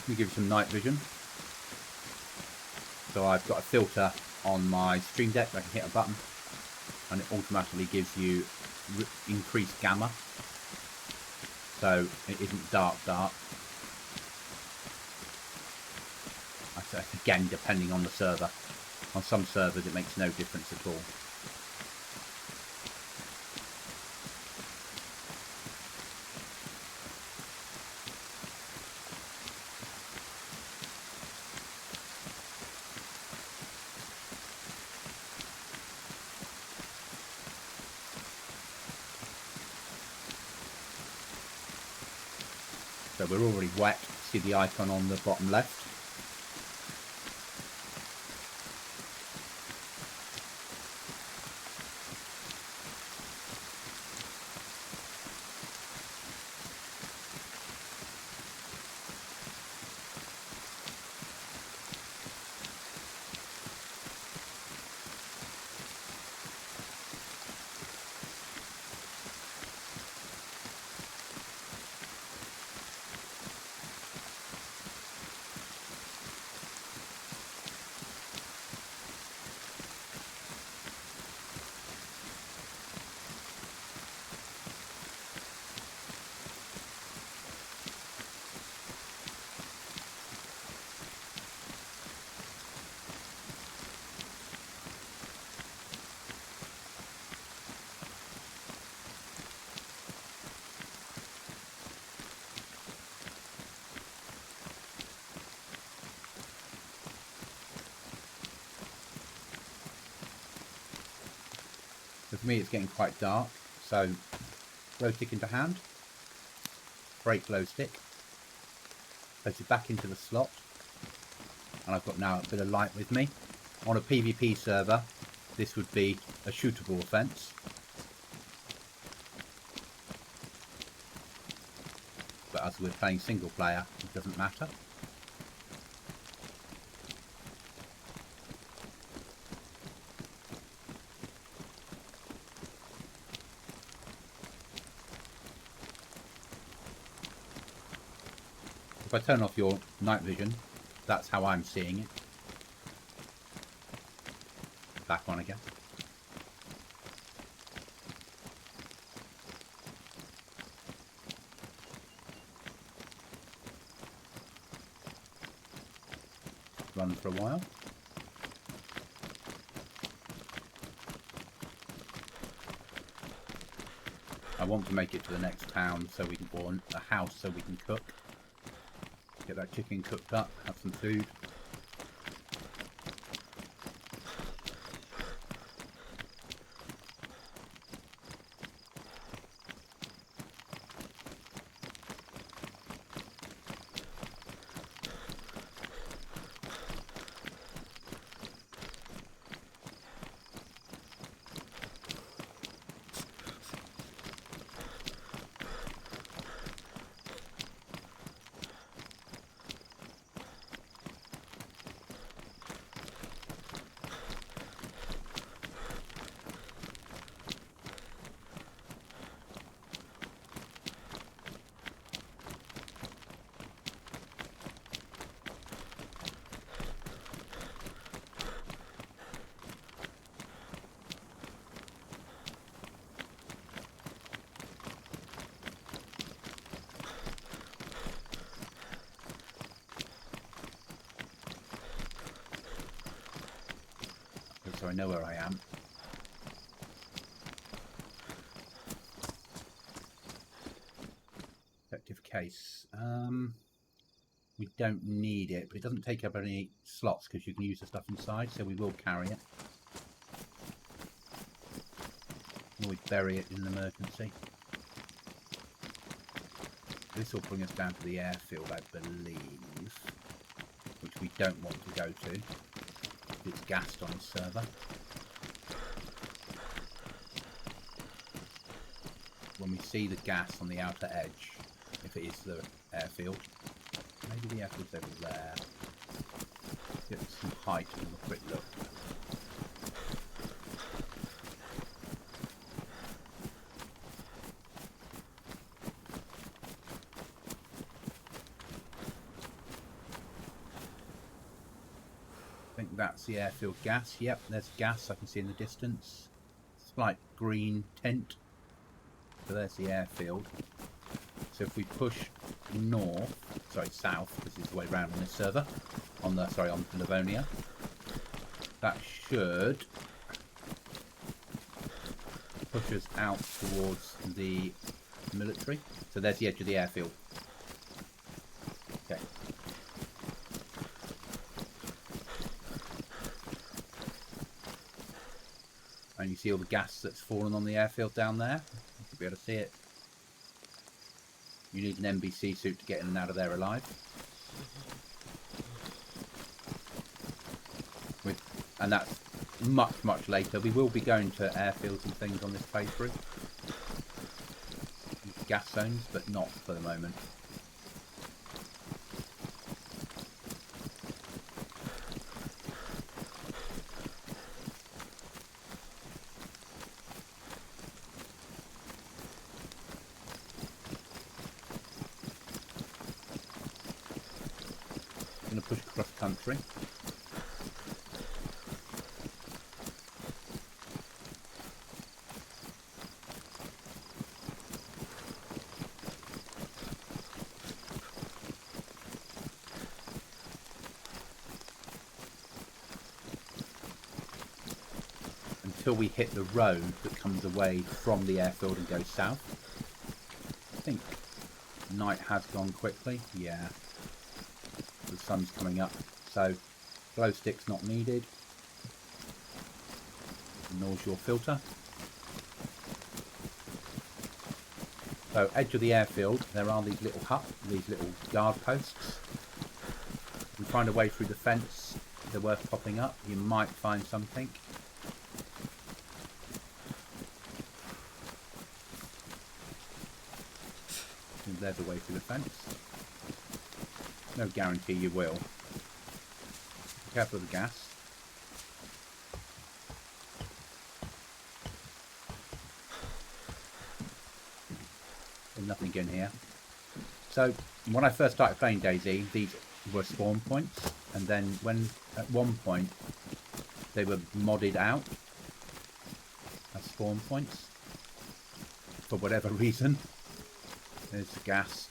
We give you some night vision. So I've got a filter on my Stream Deck. I can hit a button and it automatically gives you increased gamma. So it isn't dark. Again, depending on the server. On some servers it makes no difference at all. So we're already wet. See the icon on the bottom left. So for me it's getting quite dark, so glow stick into hand, break glow stick, place it back into the slot, and I've got now a bit of light with me. On a PvP server this would be a shootable offence, but as we're playing single player it doesn't matter. If I turn off your night vision, that's how I'm seeing it. Back on again. Run for a while. I want to make it to the next town so we can, or a house so we can cook. Get that chicken cooked up, have some food. I know where I am. Effective case. We don't need it, but it doesn't take up any slots because you can use the stuff inside, so we will carry it. Or we bury it in an emergency. This will bring us down to the airfield, I believe, which we don't want to go to. It's gassed on the server. When we see the gas on the outer edge, if it is the airfield, maybe the airfield's over there. Get some height and have a quick look. I think that's the airfield gas. Yep, there's gas I can see in the distance. Slight green tint. So there's the airfield. So if we push south, because it's the way around on this server, on Livonia, that should push us out towards the military. So there's the edge of the airfield. Okay. And you see all the gas that's fallen on the airfield down there. You should be able to see it. You need an NBC suit to get in and out of there alive. And that's much, much later. We will be going to airfields and things on this playthrough. Gas zones, but not for the moment. I'm going to push across country. Until we hit the road that comes away from the airfield and goes south. I think night has gone quickly. Yeah. The sun's coming up. So glow stick's not needed. Ignores your filter. So edge of the airfield, there are these little these little guard posts. If we find a way through the fence, they're worth popping up. You might find something. There's a way through the fence. No guarantee you will. Be careful of the gas. There's nothing in here. So when I first started playing DayZ, these were spawn points, and then when at one point they were modded out as spawn points for whatever reason. There's the gas.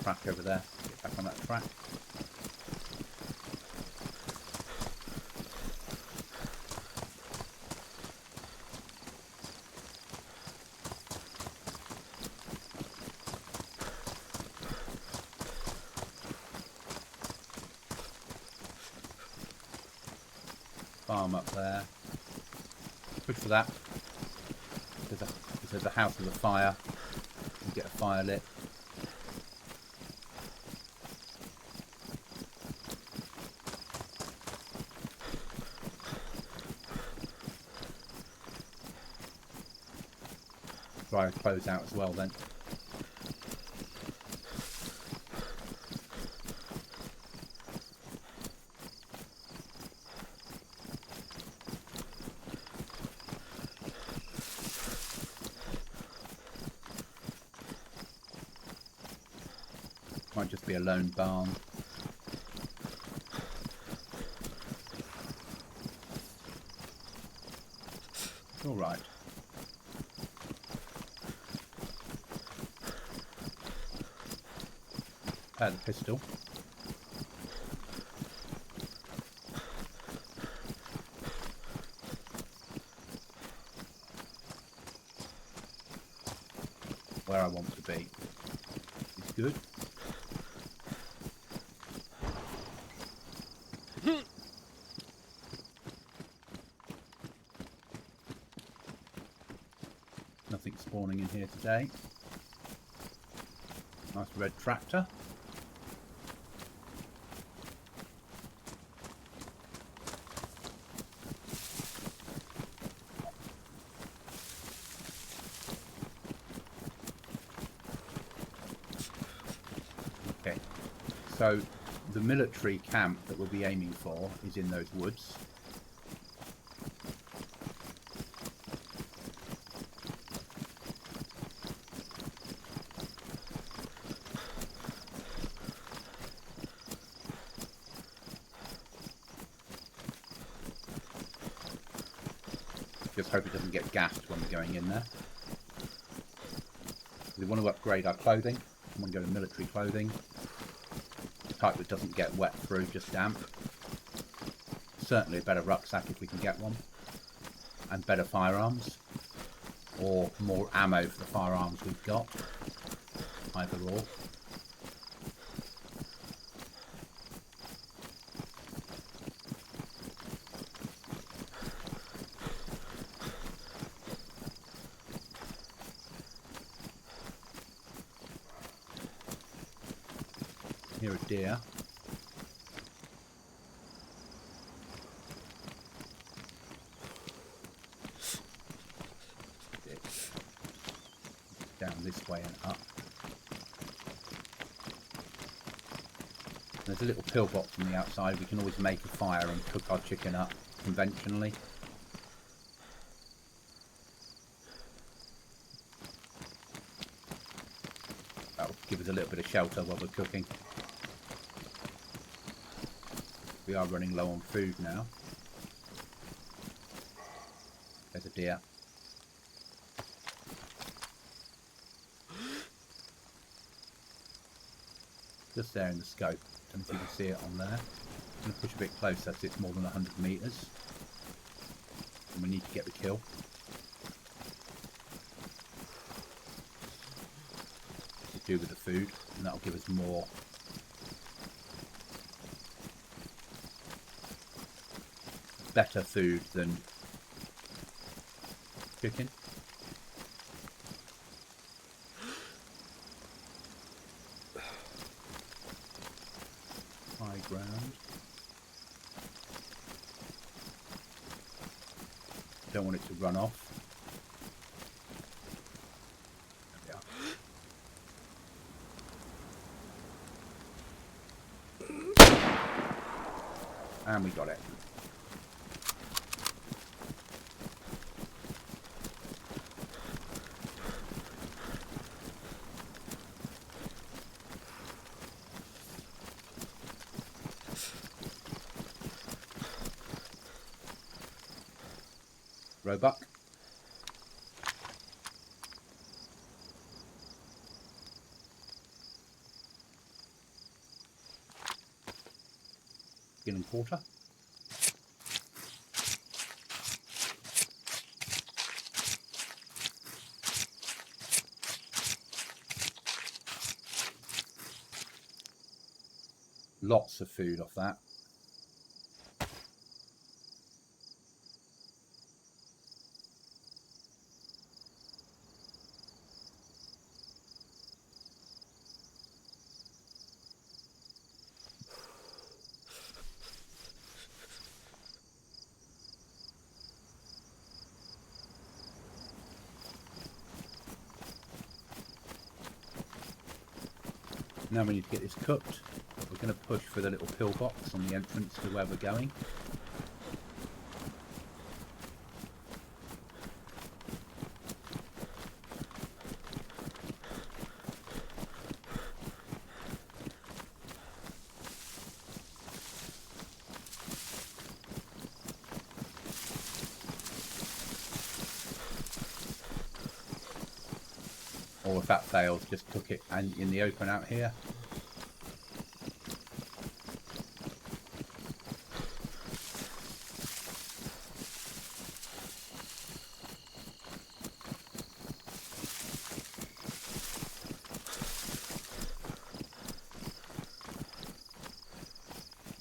Track over there. Get back on that track. Farm up there. Push for that. There's a house with a fire. You get a fire lit. Try to close out as well then. Might just be a lone barn. It's all right. spare the pistol. Where I want to be is good. Nothing spawning in here today. Nice red tractor. Okay, so the military camp that we'll be aiming for is in those woods. Just hope it doesn't get gassed when we're going in there. We want to upgrade our clothing. We want to go to military clothing. Type that doesn't get wet through, just damp. Certainly a better rucksack if we can get one. And better firearms. Or more ammo for the firearms we've got. Either or. Here a deer. Down this way and up. There's a little pillbox on the outside. We can always make a fire and cook our chicken up conventionally. That'll give us a little bit of shelter while we're cooking. We are running low on food now. There's a deer. Just there in the scope. Don't know if you can see it on there. I'm going to push a bit closer so it's more than 100 metres. And we need to get the kill. To do with the food, and that'll give us more. Better food than chicken. High ground. Don't want it to run off. There we are. And we got it. Roebuck. Skin and quarter. Lots of food off that. Now we need to get this cooked. We're going to push for the little pillbox on the entrance to where we're going. Or if that fails, just cook it in the open out here.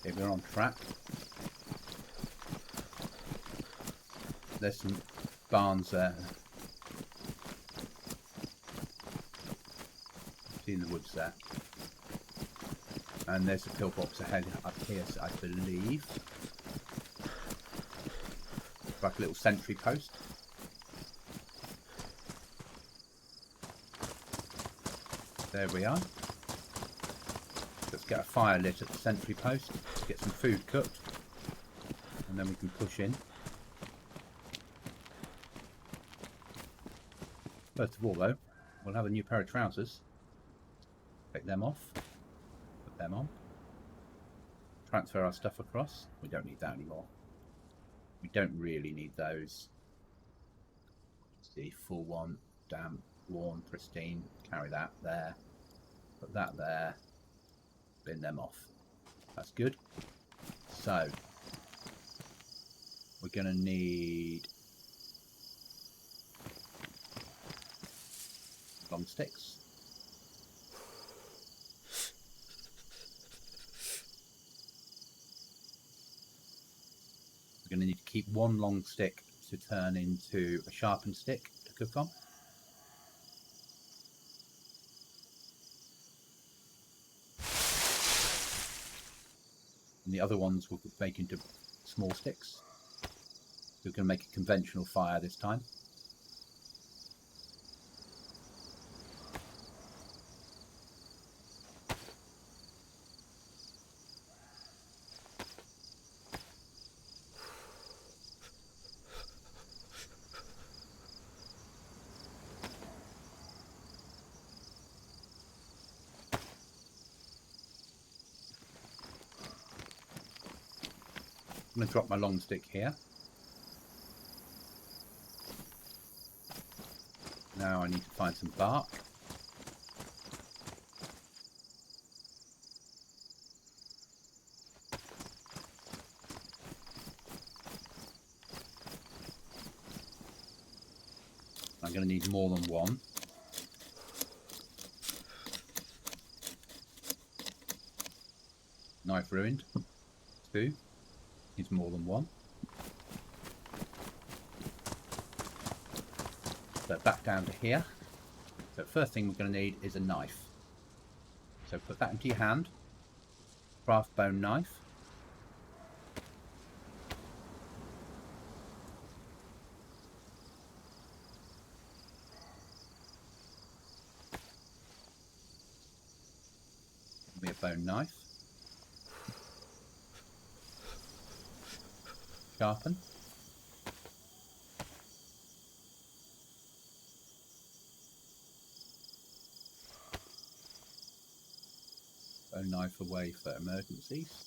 Okay, we're on track. There's some barns there. See in the woods there. And there's a pillbox ahead up here, so I believe. Like a little sentry post. There we are. Let's get a fire lit at the sentry post, get some food cooked, and then we can push in. First of all though, we'll have a new pair of trousers. Take them off, put them on. Transfer our stuff across. We don't need that anymore. We don't really need those. See, full one, damp, worn, pristine. Carry that there. Put that there. Bin them off. That's good. So, we're going to need long sticks. We're going to need to keep one long stick to turn into a sharpened stick to cook on. And the other ones we'll make into small sticks. We're going to make a conventional fire this time. I'm going to drop my long stick here. Now I need to find some bark. I'm going to need more than one. Knife ruined. 2. Needs more than 1. So back down to here. So first thing we're going to need is a knife. So put that into your hand. Craft bone knife. Give me a bone knife. Sharpen. Bone knife away for emergencies.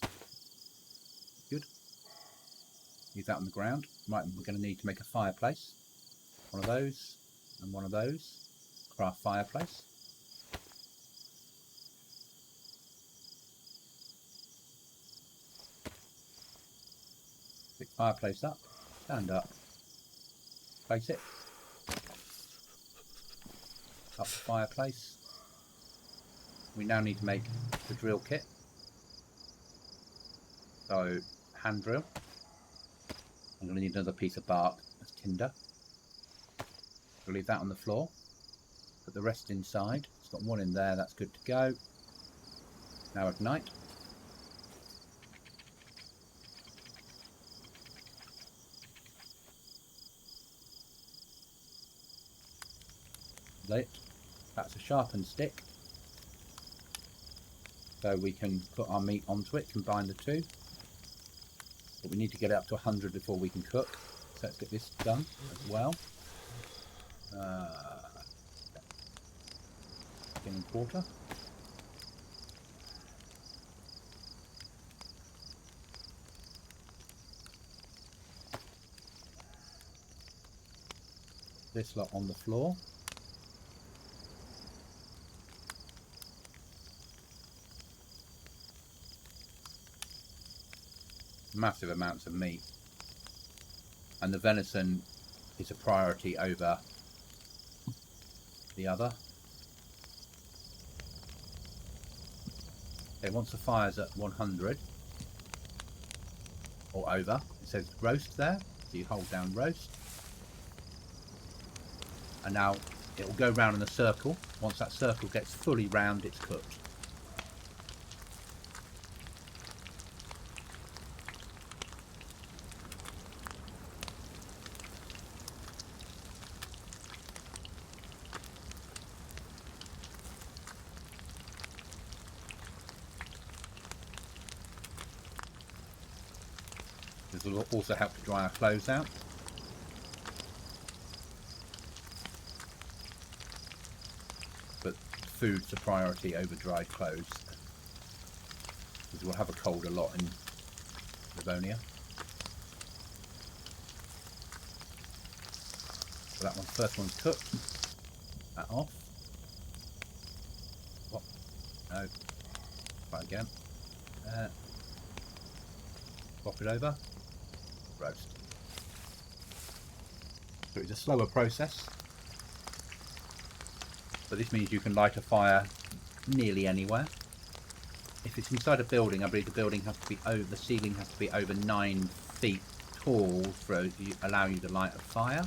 Good. Leave that on the ground. Right, we're going to need to make a fireplace. One of those and one of those. Craft fireplace. Pick fireplace up. Stand up. Place it. Up the fireplace. We now need to make the drill kit. So, hand drill. I'm going to need another piece of bark as tinder. We'll leave that on the floor. Put the rest inside. It's got one in there, that's good to go. Now ignite. Lit. That's a sharpened stick. So we can put our meat onto it, combine the two. But we need to get it up to 100 before we can cook. So let's get this done as well. Skin and quarter. This lot on the floor. Massive amounts of meat, and the venison is a priority over the other. Okay, once the fire's at 100, or over. It says roast there, so you hold down roast. And now it will go round in a circle. Once that circle gets fully round, it's cooked. This will also help to dry our clothes out. But food's a priority over dried clothes, because we'll have a cold a lot in Livonia. So that first one's cooked. That off. What? No. Try again. Swap it over. Roast. So it's a slower process, but this means you can light a fire nearly anywhere. If it's inside a building, I believe the building has to be over, the ceiling has to be over 9 feet tall for allow you to light a fire.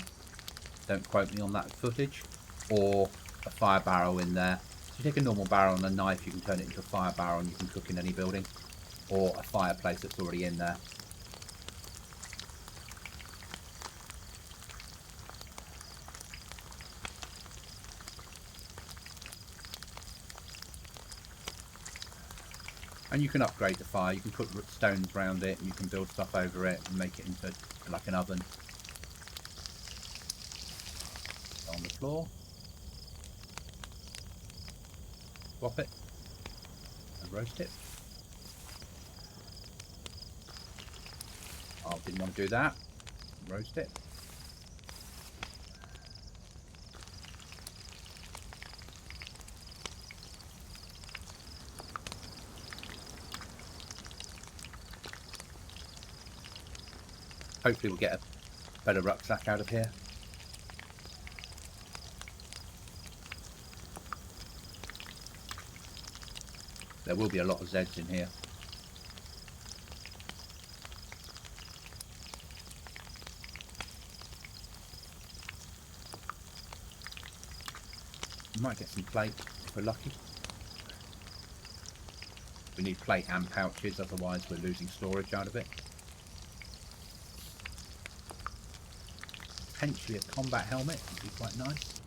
Don't quote me on that footage. Or a fire barrel in there. So you take a normal barrel and a knife, you can turn it into a fire barrel and you can cook in any building. Or a fireplace that's already in there. And you can upgrade the fire, you can put stones around it and you can build stuff over it and make it into like an oven. On the floor. Swap it and roast it. Oh, didn't want to do that. Roast it. Hopefully we'll get a better rucksack out of here. There will be a lot of Zeds in here. We might get some plate if we're lucky. We need plate and pouches, otherwise we're losing storage out of it. Potentially a combat helmet would be quite nice.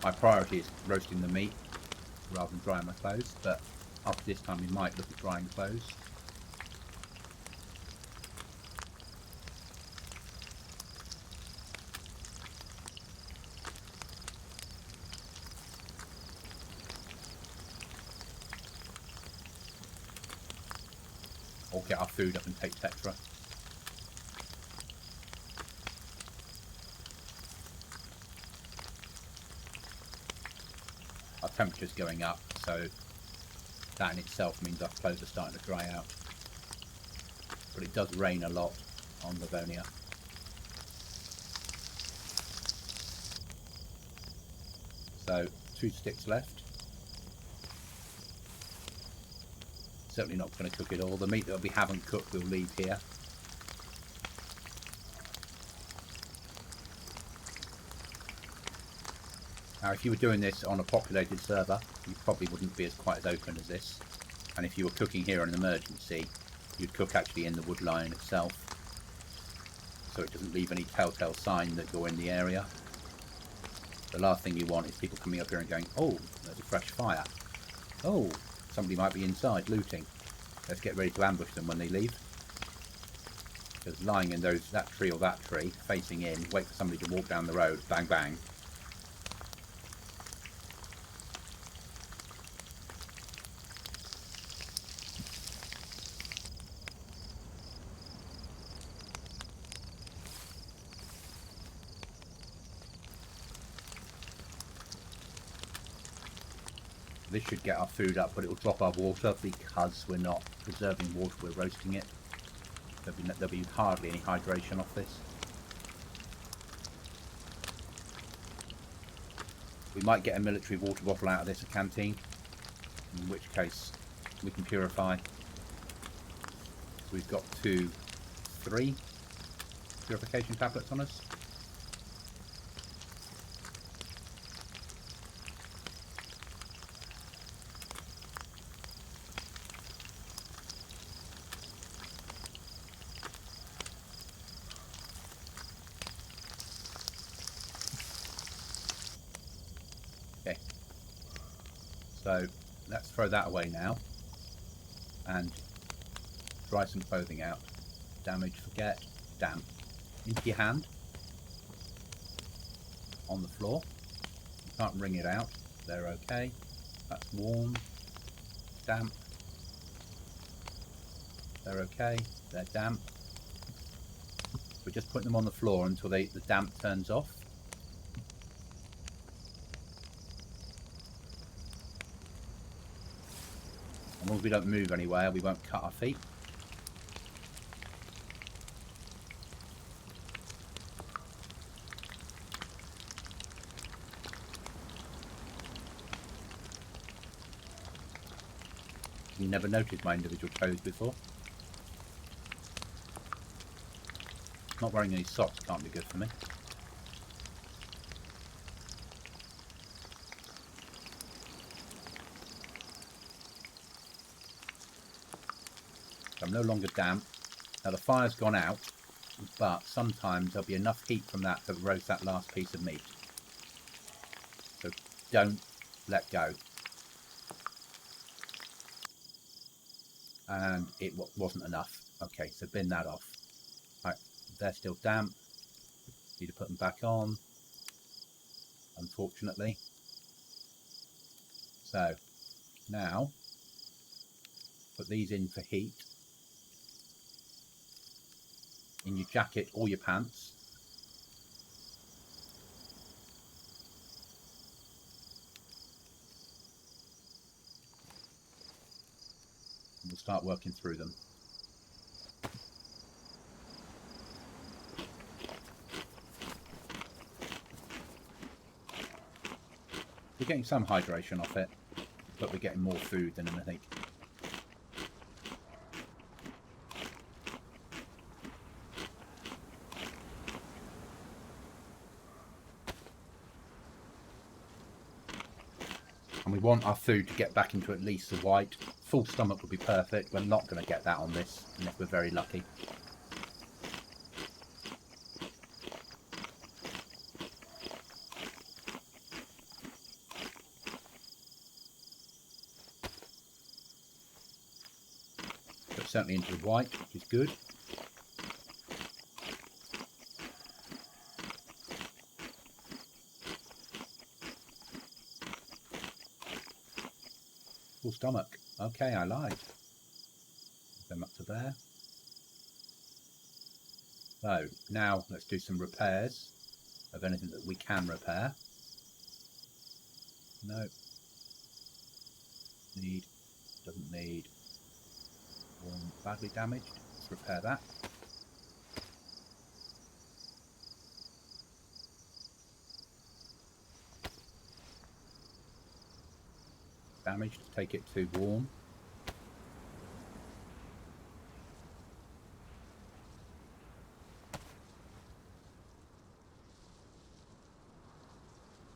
My priority is roasting the meat rather than drying my clothes, but after this time we might look at drying clothes. Or get our food up and take Tetra. Our temperature's going up, so that in itself means our clothes are starting to dry out. But it does rain a lot on Livonia. So 2 sticks left. Certainly not going to cook it all. The meat that we haven't cooked we'll leave here. Now if you were doing this on a populated server, you probably wouldn't be quite as open as this. And if you were cooking here in an emergency, you'd cook actually in the wood line itself, so it doesn't leave any telltale sign that you're in the area. The last thing you want is people coming up here and going, oh, there's a fresh fire. Oh, somebody might be inside looting. Let's get ready to ambush them when they leave. Because lying in that tree or that tree, facing in, wait for somebody to walk down the road, bang bang. This should get our food up, but it will drop our water because we're not preserving water, we're roasting it. There'll be hardly any hydration off this. We might get a military water bottle out of this, a canteen, in which case we can purify. So we've got 3 purification tablets on us. Okay, so let's throw that away now and dry some clothing out. Damage, forget, damp. Into your hand, on the floor. You can't wring it out, they're okay. That's warm, damp. They're okay, they're damp. We're just putting them on the floor until the damp turns off. As long as we don't move anywhere, we won't cut our feet. You never noticed my individual toes before. Not wearing any socks can't be good for me. I'm no longer damp. Now the fire's gone out, but sometimes there'll be enough heat from that to roast that last piece of meat. So don't let go. And it wasn't enough. Okay, so bin that off. Right, they're still damp. Need to put them back on, unfortunately. So now put these in for heat. In your jacket or your pants. And we'll start working through them. We're getting some hydration off it, but we're getting more food than anything. And we want our food to get back into at least the white. Full stomach would be perfect. We're not going to get that on this unless we're very lucky. But certainly into the white, which is good. Full stomach. Okay, I lied. Put them up to there. So now let's do some repairs of anything that we can repair. No. Need. Doesn't need. One badly damaged. Let's repair that. Damaged. Take it to warm.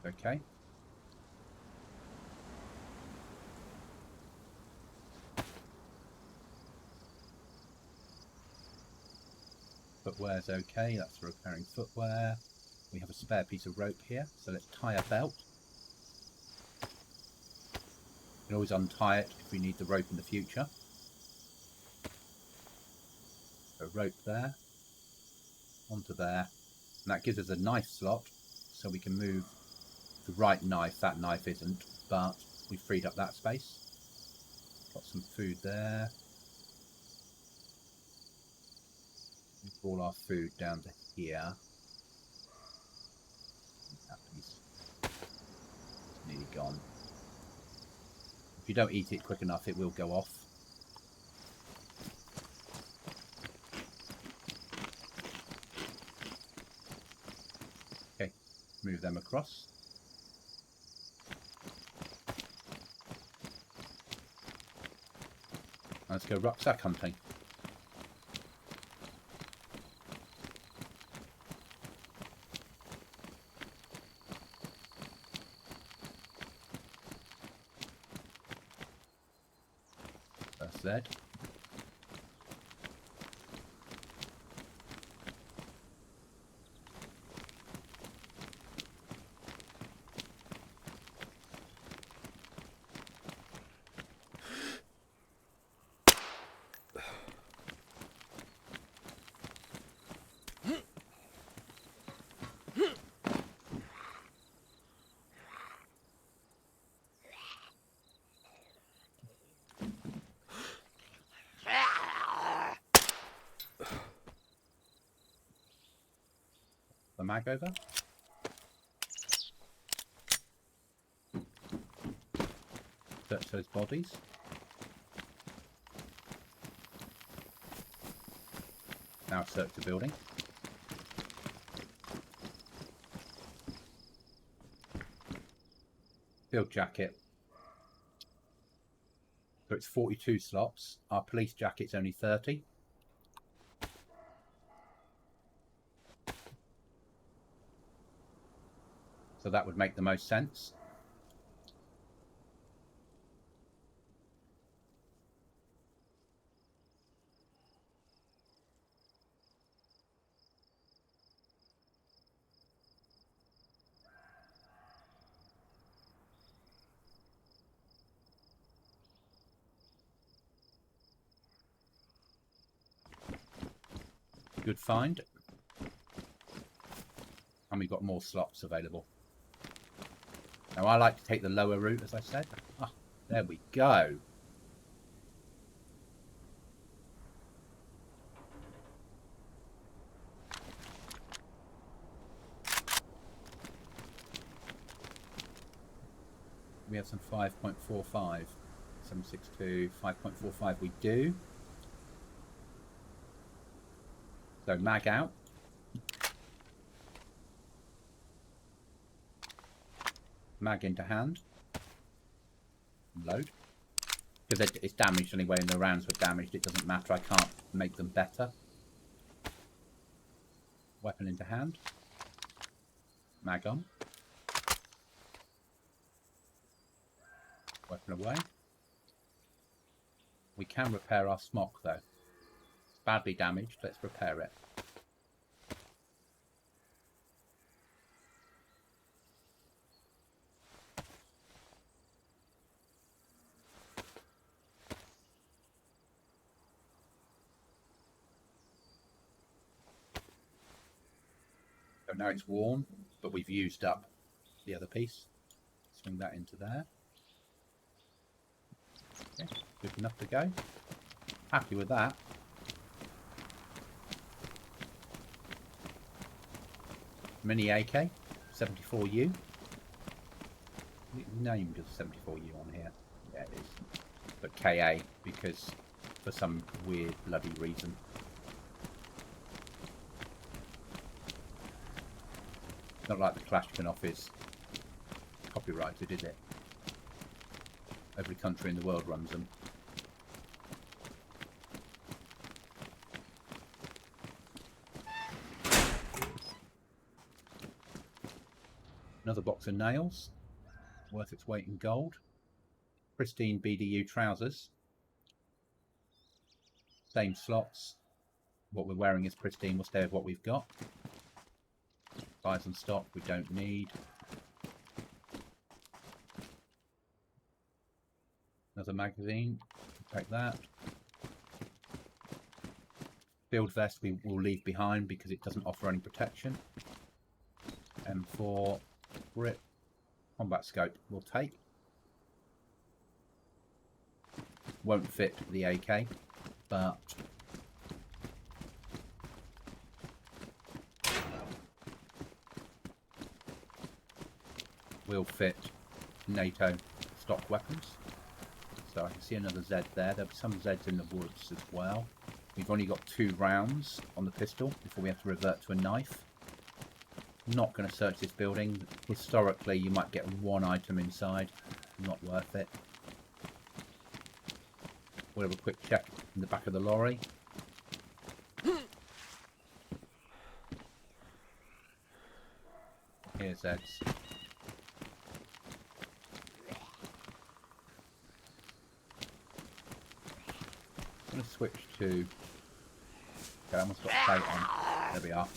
Okay. Footwear's okay, that's for repairing footwear. We have a spare piece of rope here, so let's tie a belt. We can always untie it if we need the rope in the future. So rope there, onto there, and that gives us a knife slot, so we can move the right knife. That knife isn't, but we freed up that space. Got some food there. Move all our food down to here. That piece is nearly gone. If you don't eat it quick enough, it will go off. Okay, move them across. Let's go rucksack hunting. That's Z. The mag over. Search those bodies. Now search the building. Field jacket. So it's 42 slots. Our police jacket's only 30. So that would make the most sense. Good find. And we've got more slots available. Now I like to take the lower route, as I said. Ah, there we go. We have some 5.45. 762, 5.45 we do. So mag out. Mag into hand. Load. Because it's damaged anyway, and the rounds were damaged. It doesn't matter. I can't make them better. Weapon into hand. Mag on. Weapon away. We can repair our smock though. It's badly damaged. Let's repair it. So now it's worn, but we've used up the other piece. Swing that into there. Okay, good enough to go. Happy with that. Mini AK, 74U. Named as 74U on here. Yeah, it is. But KA, because for some weird bloody reason. Not like the Kalashnikov is copyrighted, is it? Every country in the world runs them. Another box of nails, worth its weight in gold. Pristine BDU trousers. Same slots. What we're wearing is pristine. We'll stay with what we've got. Buys and stock we don't need. Another magazine. Take that. Field vest we will leave behind because it doesn't offer any protection. M4 grip. Combat scope we'll take. Won't fit the AK, but will fit NATO stock weapons. So I can see another Z there. There'll be some Zs in the woods as well. We've only got 2 rounds on the pistol before we have to revert to a knife. Not going to search this building. Historically, you might get 1 item inside. Not worth it. We'll have a quick check in the back of the lorry. Here's Ed's. I'm going to switch to... Okay, I almost got a plate on. There we are.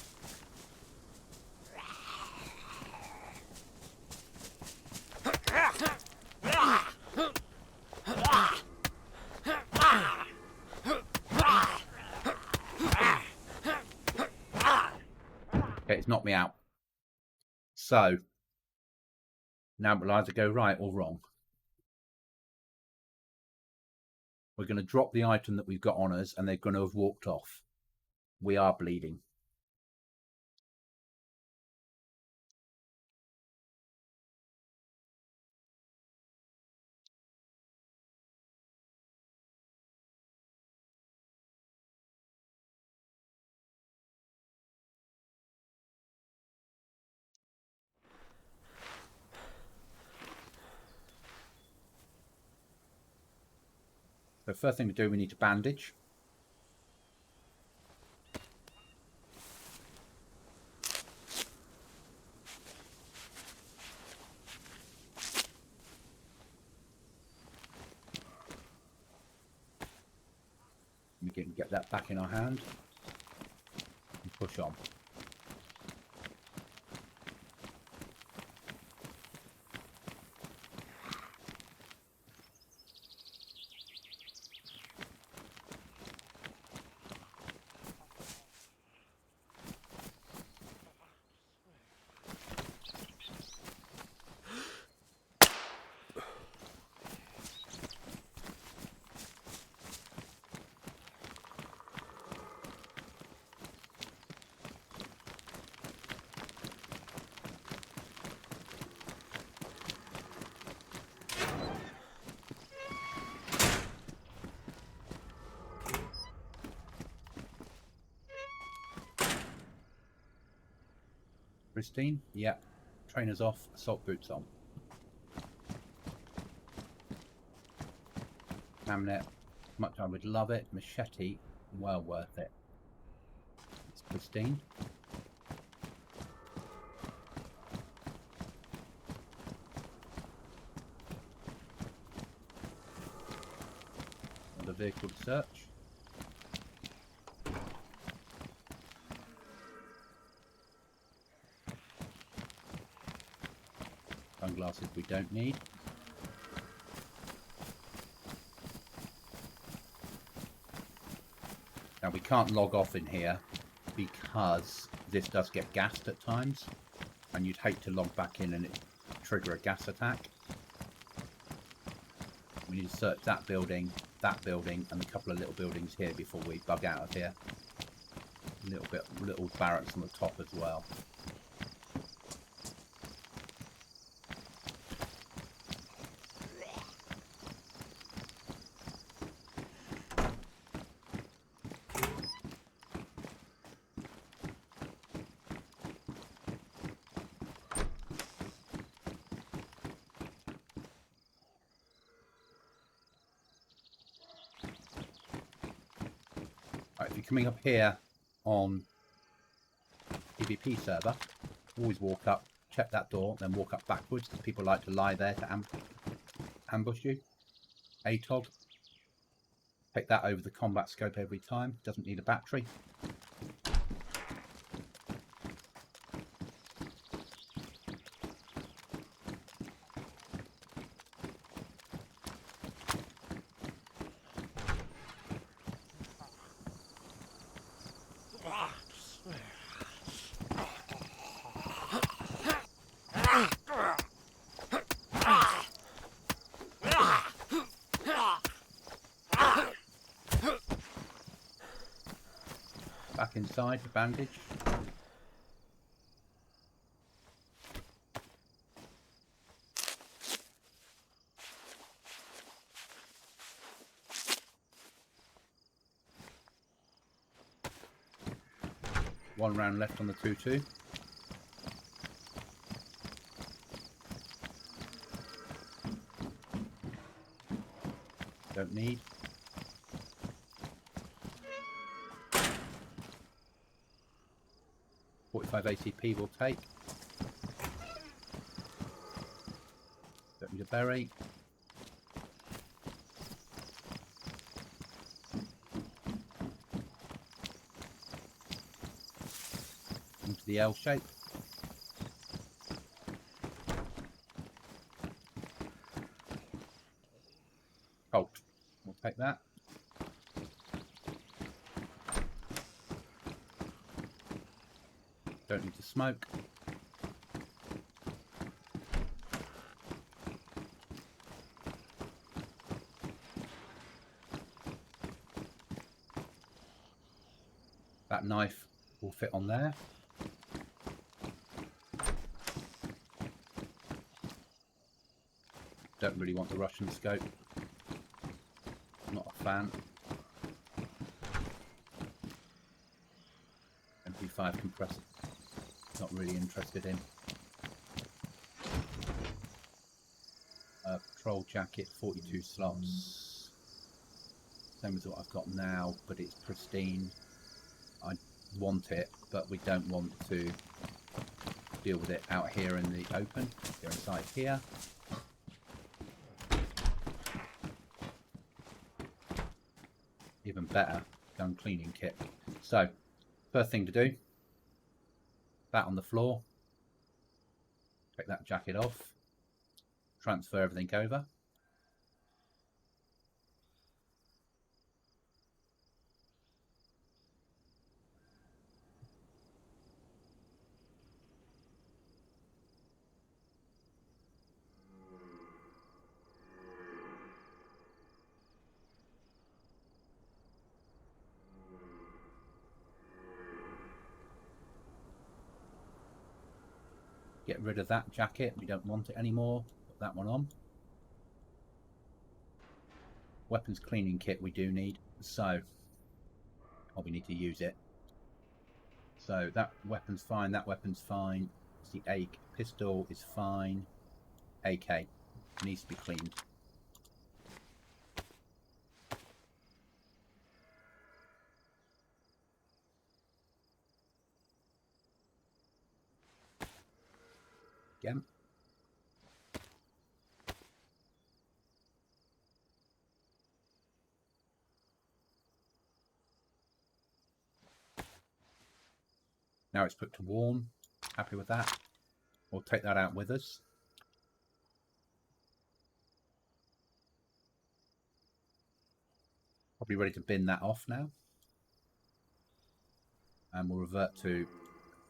Okay, it's knocked me out. So, now we'll either go right or wrong. We're going to drop the item that we've got on us and they're going to have walked off. We are bleeding. So first thing to do, we need to bandage. We can get that back in our hand and push on. Pristine? Yep. Trainers off, assault boots on. Camnet, much I would love it. Machete, well worth it. It's pristine. Another vehicle to search. Sunglasses we don't need. Now we can't log off in here because this does get gassed at times and you'd hate to log back in and it trigger a gas attack. We need to search that building, and a couple of little buildings here before we bug out of here. Little barracks on the top as well. Right, if you're coming up here on PvP server, always walk up, check that door, then walk up backwards because people like to lie there to ambush you. ATOG. Take that over the combat scope every time. Doesn't need a battery. Back inside, the bandage. One round left on the 2-2. Don't need. 45 ACP will take. Don't need a berry. Into the L shape. Colt. We'll take that. Don't need to smoke. That knife will fit on there. Don't really want the Russian scope. Not a fan. MP5 compressor. Not really interested in. Patrol jacket, 42 slots. Same as what I've got now, but it's pristine. I want it, but we don't want to deal with it out here in the open. Go inside here. Even better, gun cleaning kit. So, first thing to do, that on the floor. Take that jacket off. Transfer everything over. Get rid of that jacket, we don't want it anymore. Put that one on. Weapons cleaning kit we do need, so we need to use it. So that weapon's fine, that weapon's fine. It's the AK pistol is fine. AK needs to be cleaned. Again. Now it's put to warm. Happy with that. We'll take that out with us. Probably ready to bin that off now. And we'll revert to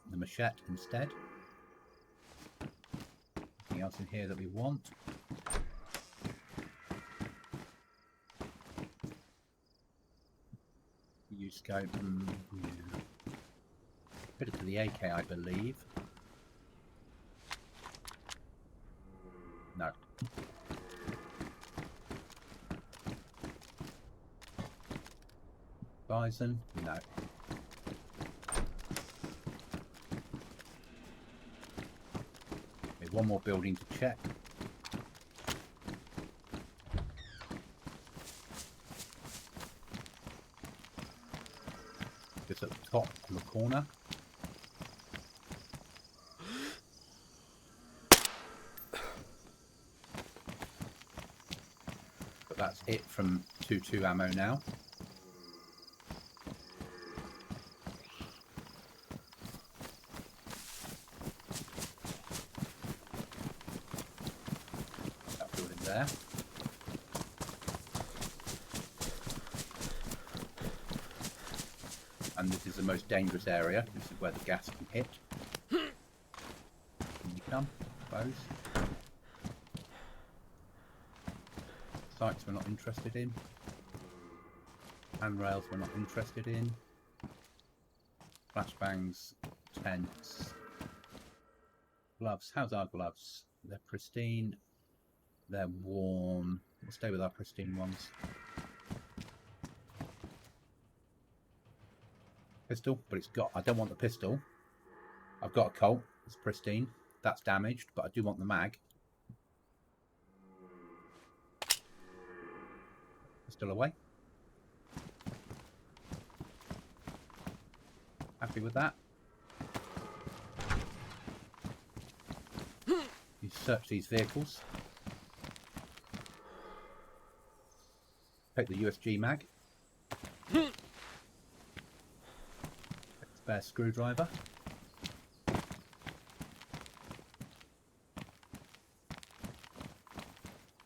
the machete instead. Anything else in here that we want? Use scope. Yeah. Put it to the AK, I believe. No. Bison? No. Okay, one more building to check. Just at the top in the corner. But that's it from 2.2 ammo now. That building there. And this is the most dangerous area. This is where the gas can hit. Can you come? Close. Sights we're not interested in. Handrails we're not interested in. Flashbangs, tents. Gloves. How's our gloves? They're pristine. They're warm. We'll stay with our pristine ones. Pistol, but it's got... I don't want the pistol. I've got a Colt. It's pristine. That's damaged, but I do want the mag. Pistol away. Happy with that. search these vehicles. Take the USG mag. Spare screwdriver.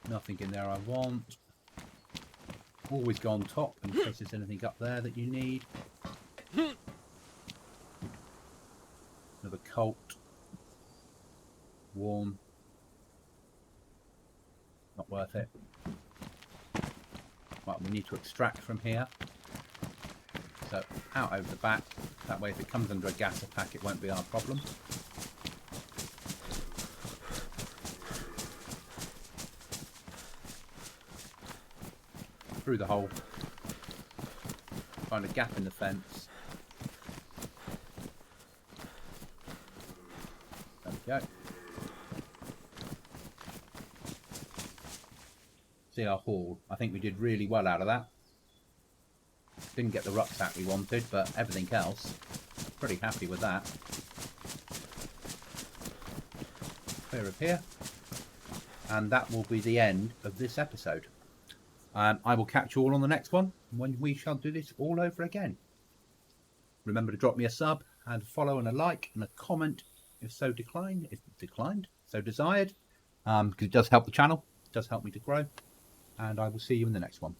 Nothing in there I want. Always go on top in case there's anything up there that you need. Another Colt. Warm. Not worth it. Right, we need to extract from here. So out over the back. That way if it comes under a gas attack it won't be our problem. Through the hole. Find a gap in the fence. There we go. See our haul. I think we did really well out of that. Didn't get the rucksack we wanted, but everything else, pretty happy with that. Clear of here. And that will be the end of this episode. I will catch you all on the next one when we shall do this all over again. Remember to drop me a sub and follow and a like and a comment if so so desired, because it does help the channel, it does help me to grow, and I will see you in the next one.